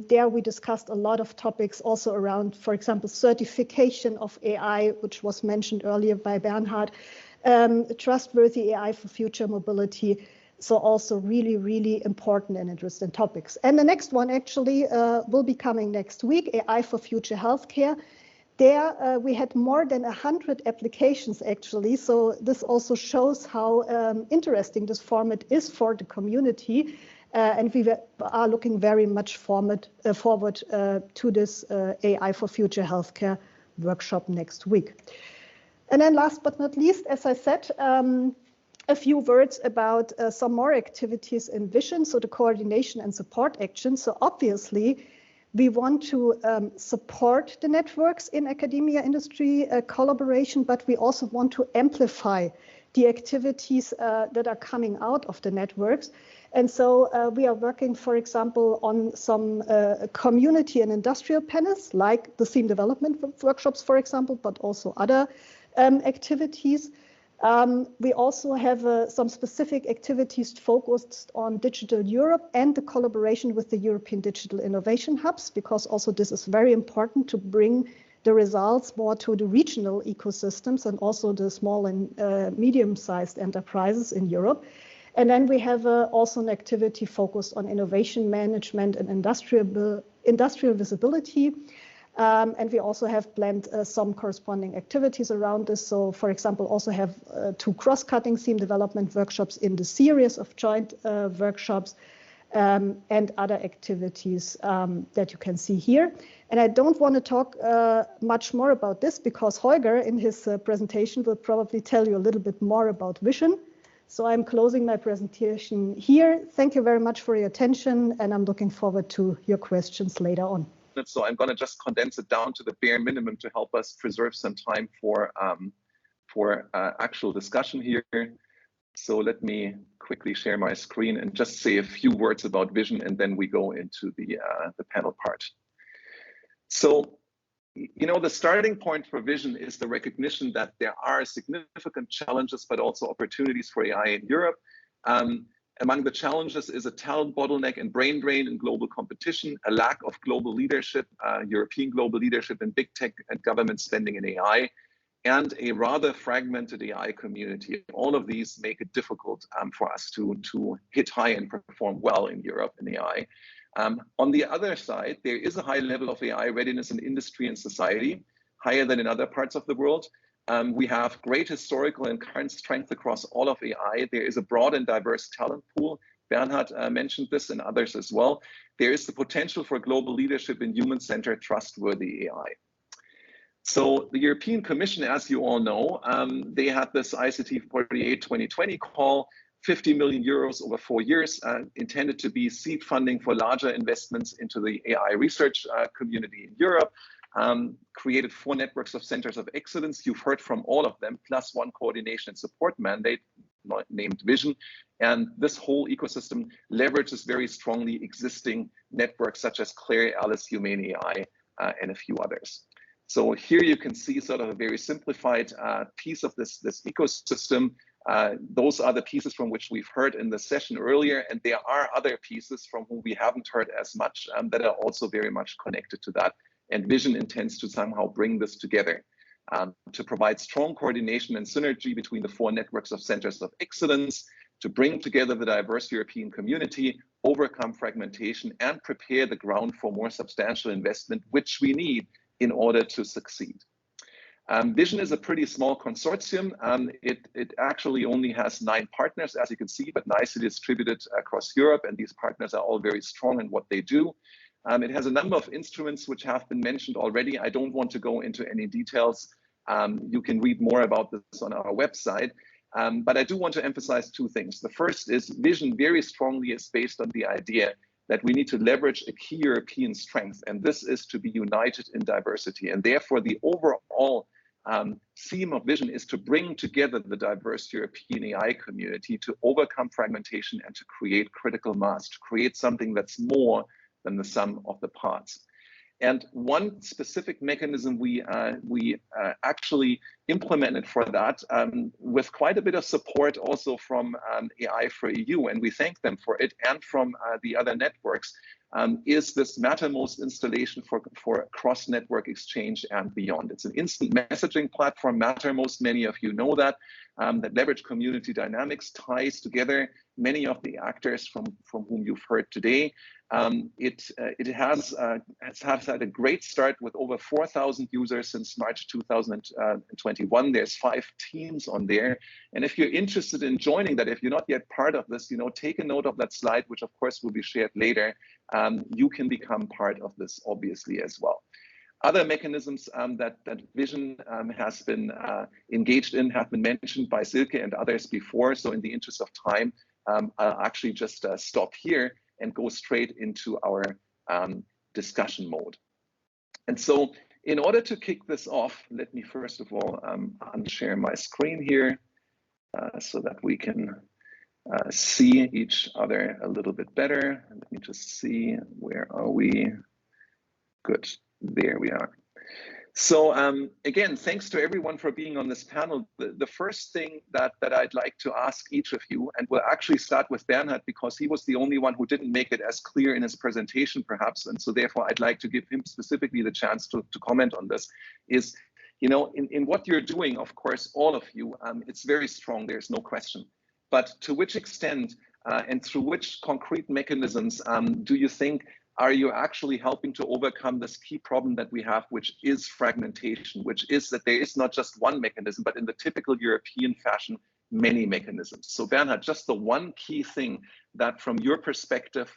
There we discussed a lot of topics also around, for example, certification of AI, which was mentioned earlier by Bernhard, trustworthy AI for future mobility. So also really, really important and interesting topics. And the next one actually will be coming next week, AI for future healthcare. There we had more than 100 applications actually. So this also shows how interesting this format is for the community. And we are looking very much forward to this AI for future healthcare workshop next week. And then last but not least, as I said, a few words about some more activities in Vision, so the coordination and support action. So obviously, we want to support the networks in academia industry collaboration, but we also want to amplify the activities that are coming out of the networks. And so we are working, for example, on some community and industrial panels, like the theme development workshops, for example, but also other activities. We also have some specific activities focused on Digital Europe and the collaboration with the European Digital Innovation Hubs, because also this is very important to bring the results more to the regional ecosystems and also the small and medium-sized enterprises in Europe. And then we have also an activity focused on innovation management and industrial visibility. And we also have planned some corresponding activities around this. So, for example, also have 2 cross-cutting theme development workshops in the series of joint workshops. and other activities that you can see here. And I don't want to talk much more about this because Holger in his presentation will probably tell you a little bit more about vision. So I'm closing my presentation here. Thank you very much for your attention, and I'm looking forward to your questions later on.
So I'm going to just condense it down to the bare minimum to help us preserve some time for actual discussion here. So let me quickly share my screen and just say a few words about vision, and then we go into the panel part. So, you know, the starting point for vision is the recognition that there are significant challenges, but also opportunities for AI in Europe. Among the challenges is a talent bottleneck and brain drain in global competition, a lack of global leadership, European global leadership in big tech and government spending in AI, and a rather fragmented AI community. All of these make it difficult for us to hit high and perform well in Europe in AI. On the other side, there is a high level of AI readiness in industry and society, higher than in other parts of the world. We have great historical and current strength across all of AI. There is a broad and diverse talent pool. Bernhard mentioned this and others as well. There is the potential for global leadership in human-centered, trustworthy AI. So the European Commission, as you all know, they had this ICT 48 2020 call, 50 million euros over 4 years, intended to be seed funding for larger investments into the AI research community in Europe, created 4 networks of centers of excellence. You've heard from all of them, plus 1 coordination and support mandate named Vision. And this whole ecosystem leverages very strongly existing networks such as Claire, Alice, Humane AI, and a few others. So here you can see sort of a very simplified piece of this ecosystem. Those are the pieces from which we've heard in the session earlier, and there are other pieces from whom we haven't heard as much that are also very much connected to that. And Vision intends to somehow bring this together to provide strong coordination and synergy between the 4 networks of centers of excellence, to bring together the diverse European community, overcome fragmentation, and prepare the ground for more substantial investment, which we need in order to succeed. Vision is a pretty small consortium. It actually only has 9 partners, as you can see, but nicely distributed across Europe, and these partners are all very strong in what they do. It has a number of instruments which have been mentioned already. I don't want to go into any details. You can read more about this on our website. But I do want to emphasize 2 things. The first is Vision very strongly is based on the idea that we need to leverage a key European strength, and this is to be united in diversity. And therefore, the overall theme of Vision is to bring together the diverse European AI community to overcome fragmentation and to create critical mass, to create something that's more than the sum of the parts. And one specific mechanism we actually implemented for that with quite a bit of support also from AI4EU, and we thank them for it, and from the other networks, is this Matamos installation for cross-network exchange and beyond. It's an instant messaging platform, Matamos, many of you know that leverage community dynamics, ties together many of the actors from whom you've heard today. It has had a great start with over 4,000 users since March 2021. There's 5 teams on there. And if you're interested in joining that, if you're not yet part of this, take a note of that slide, which of course will be shared later. You can become part of this, obviously, as well. Other mechanisms that Vision has been engaged in have been mentioned by Silke and others before. So in the interest of time, I'll actually just stop here and go straight into our discussion mode. And so in order to kick this off, let me first of all unshare my screen here so that we can see each other a little bit better. Let me just see, where are we? Good, there we are. So again, thanks to everyone for being on this panel. The first thing that I'd like to ask each of you, and we'll actually start with Bernhard because he was the only one who didn't make it as clear in his presentation perhaps, and so therefore I'd like to give him specifically the chance to comment on this, is, in what you're doing, of course, all of you, it's very strong, there's no question. But to which extent and through which concrete mechanisms do you think are you actually helping to overcome this key problem that we have, which is fragmentation, which is that there is not just one mechanism, but in the typical European fashion, many mechanisms. So Bernhard, just the one key thing that from your perspective,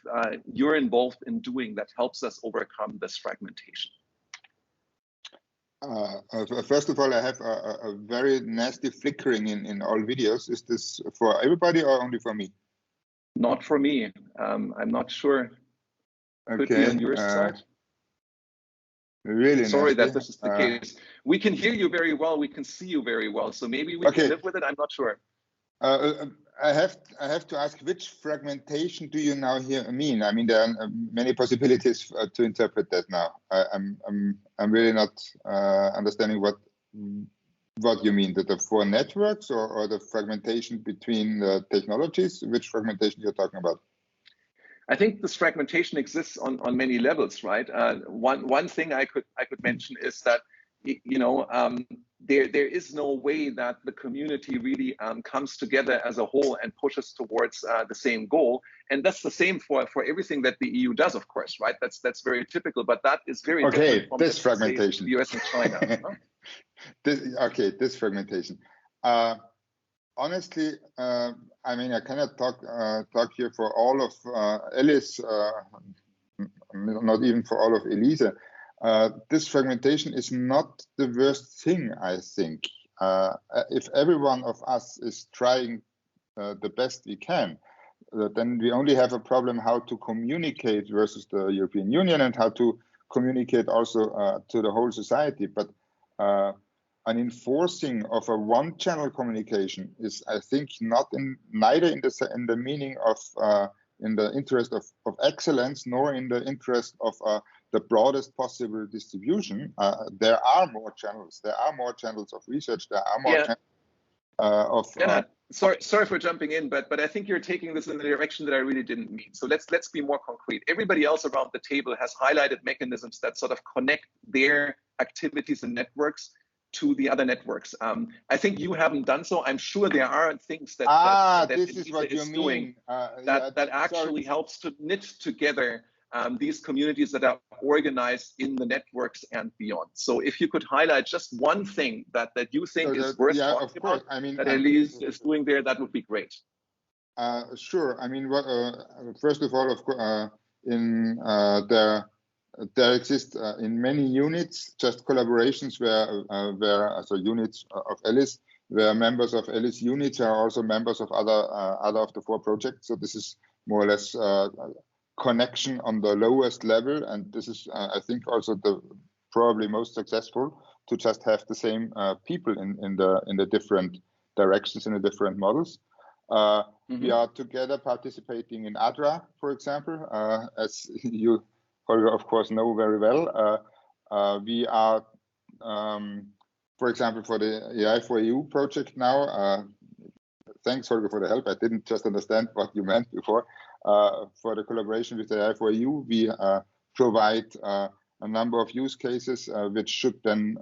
you're involved in doing that helps us overcome this fragmentation.
First of all, I have a very nasty flickering in all videos. Is this for everybody or only for me?
Not for me. I'm not sure. Could
Okay.
be on your side.
Really
sorry
nasty.
that this is the case. We can hear you very well. We can see you very well. So maybe we can live with it. I'm not sure.
I have to ask, which fragmentation do you now mean? I mean, there are many possibilities to interpret that now. I'm really not understanding what you mean. The four networks or the fragmentation between the technologies? Which fragmentation you're talking about?
I think this fragmentation exists on many levels, right? One thing I could mention is that there is no way that the community really comes together as a whole and pushes towards the same goal, and that's the same for everything that the EU does, of course, right? That's very typical, but that is very different from
this fragmentation,
the US and China.
This fragmentation. Honestly, I mean, I cannot talk here for all of Elise, not even for all of Elise. This fragmentation is not the worst thing, I think. If every one of us is trying the best we can, then we only have a problem how to communicate versus the European Union and how to communicate also to the whole society. But an enforcing of a one-channel communication is, I think, neither in the meaning of in the interest of excellence nor in the interest of the broadest possible distribution. There are more channels. There are more channels of research. There are more channels of.
Sorry for jumping in, but I think you're taking this in the direction that I really didn't mean. So let's be more concrete. Everybody else around the table has highlighted mechanisms that sort of connect their activities and networks to the other networks. I think you haven't done so. I'm sure there are things that
this is what you mean.
That actually helps to knit together these communities that are organized in the networks and beyond. So if you could highlight just one thing that you think is worth talking about, I mean, that Elise is doing there, that would be great.
Sure. I mean, first of all, of course, there exist in many units just collaborations where so units of Elise, where members of Elise units are also members of other of the four projects. So this is more or less connection on the lowest level, and this is I think also the probably most successful, to just have the same people in the different directions, in the different models. We are together participating in ADRA, for example, as you, Holger, of course, know very well. We are, for example, for the AI4EU project now. Thanks, Holger, for the help. I didn't just understand what you meant before. For the collaboration with the AI4EU, we provide a number of use cases which should then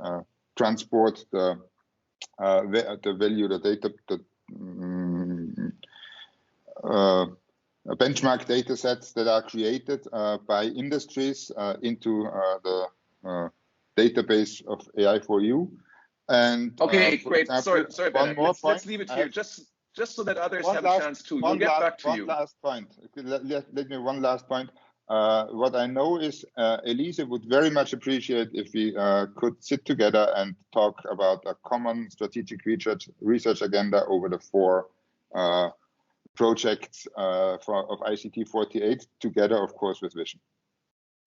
transport the value, the data, benchmark data sets that are created by industries into the database of AI4EU. And
okay, great.
Example,
sorry about that. Let's leave it here, just so that others have a chance to. We'll get back to you.
One last point. Let me one last point. What I know is Elise would very much appreciate if we could sit together and talk about a common strategic research agenda over the four projects of ICT 48 together, of course, with Vision.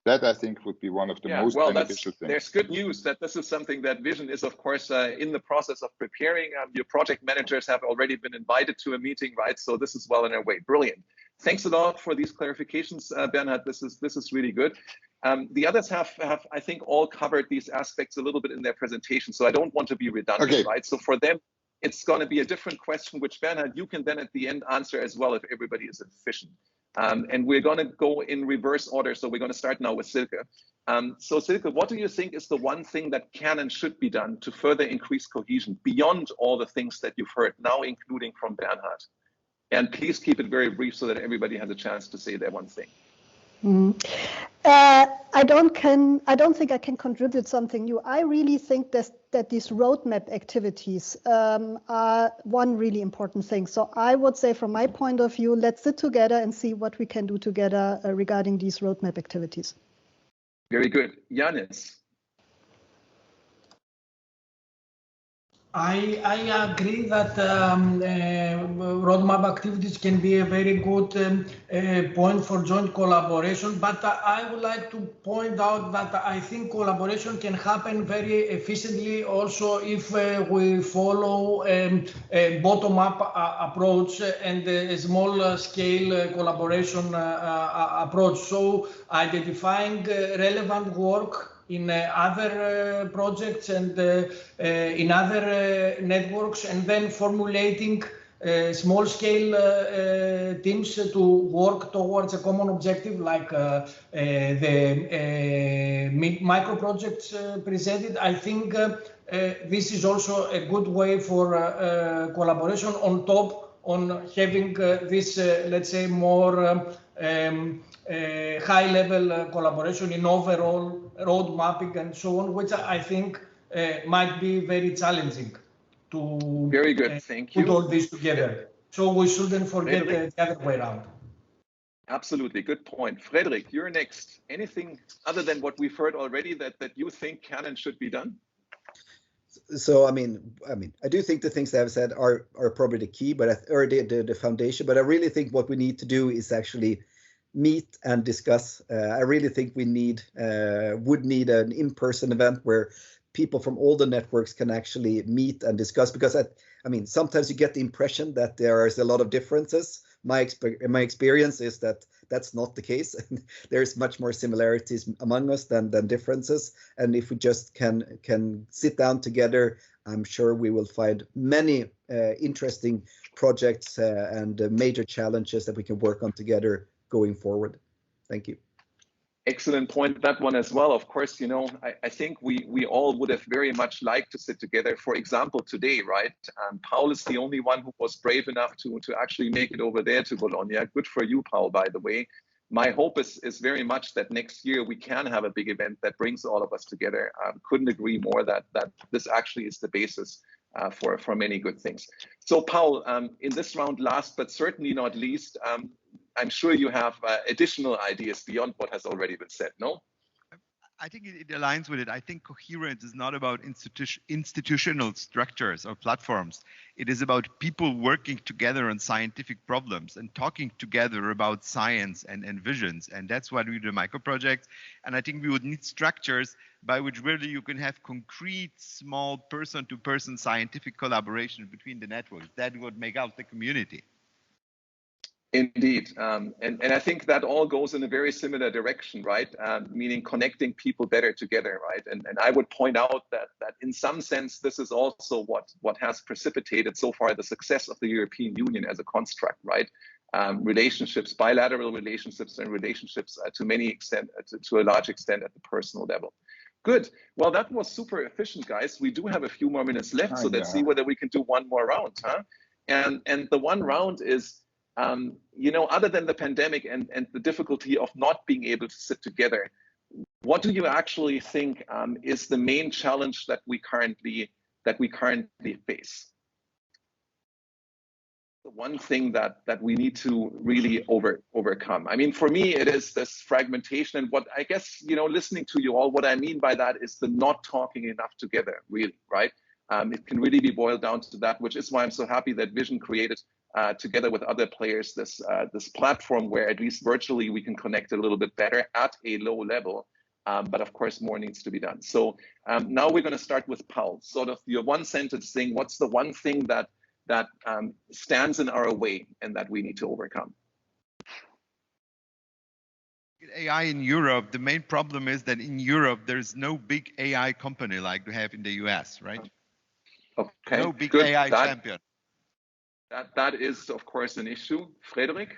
That, I think, would be one of the most beneficial things.
There's good news that this is something that Vision is, of course, in the process of preparing. Your project managers have already been invited to a meeting, right? So this is well on our way. Brilliant. Thanks a lot for these clarifications, Bernhard. This is really good. The others have, I think, all covered these aspects a little bit in their presentation, so I don't want to be redundant, right? So for them, it's going to be a different question, which Bernhard, you can then at the end answer as well if everybody is efficient. And we're going to go in reverse order. So we're going to start now with Silke. So Silke, what do you think is the one thing that can and should be done to further increase cohesion beyond all the things that you've heard, now including from Bernhard? And please keep it very brief so that everybody has a chance to say their one thing.
I don't think I can contribute something new. I really think that these roadmap activities are one really important thing. So I would say, from my point of view, let's sit together and see what we can do together regarding these roadmap activities.
Very good. Yanis.
I agree that roadmap activities can be a very good point for joint collaboration, but I would like to point out that I think collaboration can happen very efficiently also if we follow a bottom-up approach and a small-scale collaboration approach. So identifying relevant work in other projects and in other networks, and then formulating small-scale teams to work towards a common objective, like the micro projects presented. I think this is also a good way for collaboration on top on having this, let's say, more high-level collaboration in overall road mapping and so on, which I think might be very challenging to
very good. Thank you.
Put all this together. So we shouldn't forget the other way around.
Absolutely, good point. Frederick, you're next. Anything other than what we've heard already that you think can and should be done?
So I mean, I do think the things that I've said are probably the key, but the foundation. But I really think what we need to do is actually meet and discuss. I really think we would need an in-person event where people from all the networks can actually meet and discuss, because I mean, sometimes you get the impression that there is a lot of differences. My experience is that that's not the case. There's much more similarities among us than differences. And if we just can sit down together, I'm sure we will find many interesting projects and major challenges that we can work on together going forward. Thank you.
Excellent point, that one as well. Of course, you know, I think we all would have very much liked to sit together, for example, today, right? Paul is the only one who was brave enough to actually make it over there to Bologna. Good for you, Paul, by the way. My hope is very much that next year we can have a big event that brings all of us together. Couldn't agree more that this actually is the basis for many good things. So, Paul, in this round, last but certainly not least, I'm sure you have additional ideas beyond what has already been said, no?
I think it aligns with it. I think coherence is not about institutional structures or platforms. It is about people working together on scientific problems and talking together about science and visions. And that's why we do micro projects. And I think we would need structures by which really you can have concrete, small person-to-person scientific collaboration between the networks. That would make out the community.
Indeed, and I think that all goes in a very similar direction, right? Meaning connecting people better together, right? And I would point out that in some sense, this is also what has precipitated so far the success of the European Union as a construct, right? Relationships, bilateral relationships, and relationships to a large extent at the personal level. Good. Well, that was super efficient, guys. We do have a few more minutes left, so let's see whether we can do one more round, huh? And the one round is, you know, other than the pandemic and the difficulty of not being able to sit together, what do you actually think is the main challenge that we currently face? The one thing that we need to really overcome. I mean, for me, it is this fragmentation, and what I guess, you know, listening to you all, what I mean by that is the not talking enough together, really, right? It can really be boiled down to that, which is why I'm so happy that Vision created, together with other players, this platform where at least virtually we can connect a little bit better at a low level. But of course, more needs to be done. So now we're going to start with Paul. Sort of your one sentence thing. What's the one thing that stands in our way and that we need to overcome?
AI in Europe, the main problem is that in Europe, there's no big AI company like we have in the US, right?
Okay.
No big AI champion.
That is, of course, an issue. Frederick?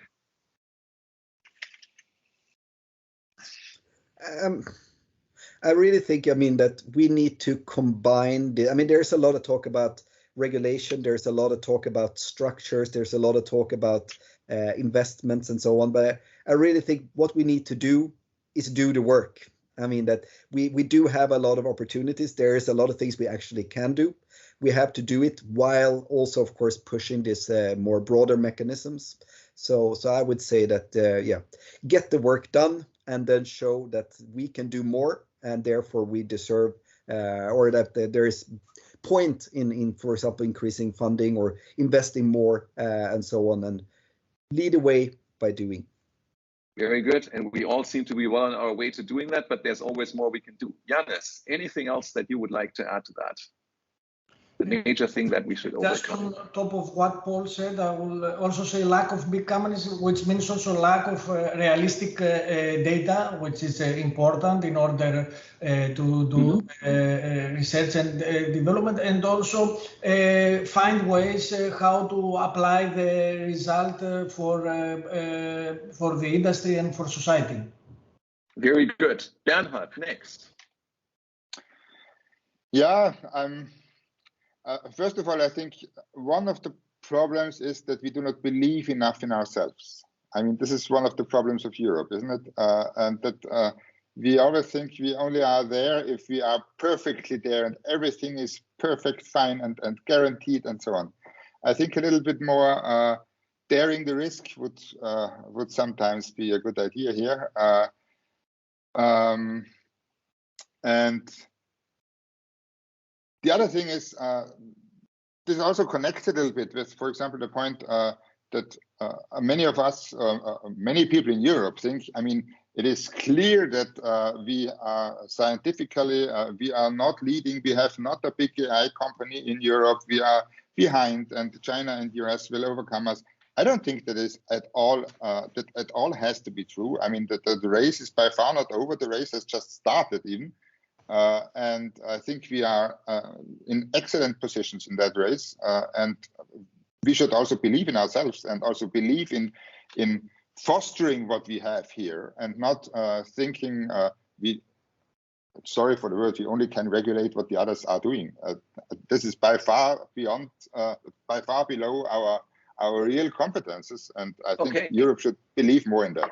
I really think, I mean, that we need to combine I mean, there's a lot of talk about regulation. There's a lot of talk about structures. There's a lot of talk about investments and so on. But I really think what we need to do is do the work. I mean, that we do have a lot of opportunities. There is a lot of things we actually can do. We have to do it while also, of course, pushing this more broader mechanisms. So I would say that, yeah, get the work done and then show that we can do more, and therefore we deserve, or that there is point in, for example, increasing funding or investing more and so on, and lead the way by doing.
Very good. And we all seem to be well on our way to doing that, but there's always more we can do. Yannis, anything else that you would like to add to that? The major thing that we should overcome.
Just on top of what Paul said, I will also say lack of big companies, which means also lack of realistic data, which is important in order to do research and development, and also find ways how to apply the result for the industry and for society.
Very good. Bernhard, next.
Yeah, first of all, I think one of the problems is that we do not believe enough in ourselves. I mean, this is one of the problems of Europe, isn't it? And that we always think we only are there if we are perfectly there and everything is perfect, fine, and guaranteed and so on. I think a little bit more daring the risk would sometimes be a good idea here. And the other thing is, this is also connected a little bit with, for example, the point that many of us, many people in Europe think, I mean, it is clear that we are scientifically, we are not leading, we have not a big AI company in Europe, we are behind, and China and US will overcome us. I don't think that is at all, that at all has to be true. I mean, the race is by far not over, the race has just started even. And I think we are in excellent positions in that race, and we should also believe in ourselves and also believe in fostering what we have here, and not thinking sorry for the word, we only can regulate what the others are doing. This is by far beyond, by far below our real competences, and I think Europe should believe more in that.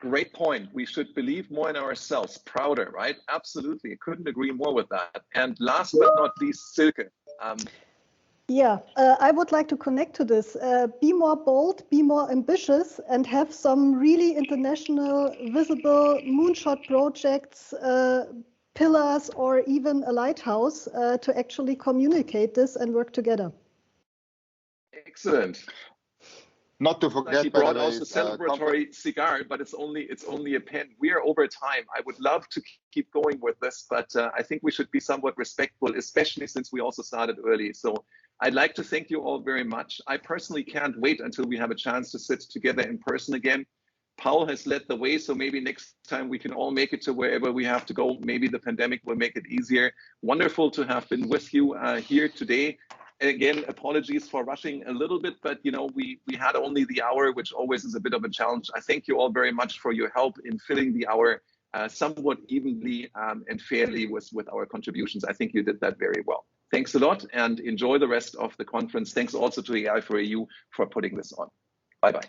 Great point. We should believe more in ourselves, prouder, right? Absolutely. I couldn't agree more with that. And last but not least, Silke.
Yeah, I would like to connect to this. Be more bold, be more ambitious, and have some really international, visible moonshot projects, pillars, or even a lighthouse to actually communicate this and work together.
Excellent.
Not to forget,
he brought also celebratory cigar, but it's only a pen. We are over time. I would love to keep going with this, but I think we should be somewhat respectful, especially since we also started early. So I'd like to thank you all very much. I personally can't wait until we have a chance to sit together in person again. Paul has led the way, so maybe next time we can all make it to wherever we have to go. Maybe the pandemic will make it easier. Wonderful to have been with you here today. Again, apologies for rushing a little bit, but you know, we had only the hour, which always is a bit of a challenge. I thank you all very much for your help in filling the hour somewhat evenly and fairly with our contributions. I think you did that very well. Thanks a lot and enjoy the rest of the conference. Thanks also to AI4EU for putting this on. Bye-bye.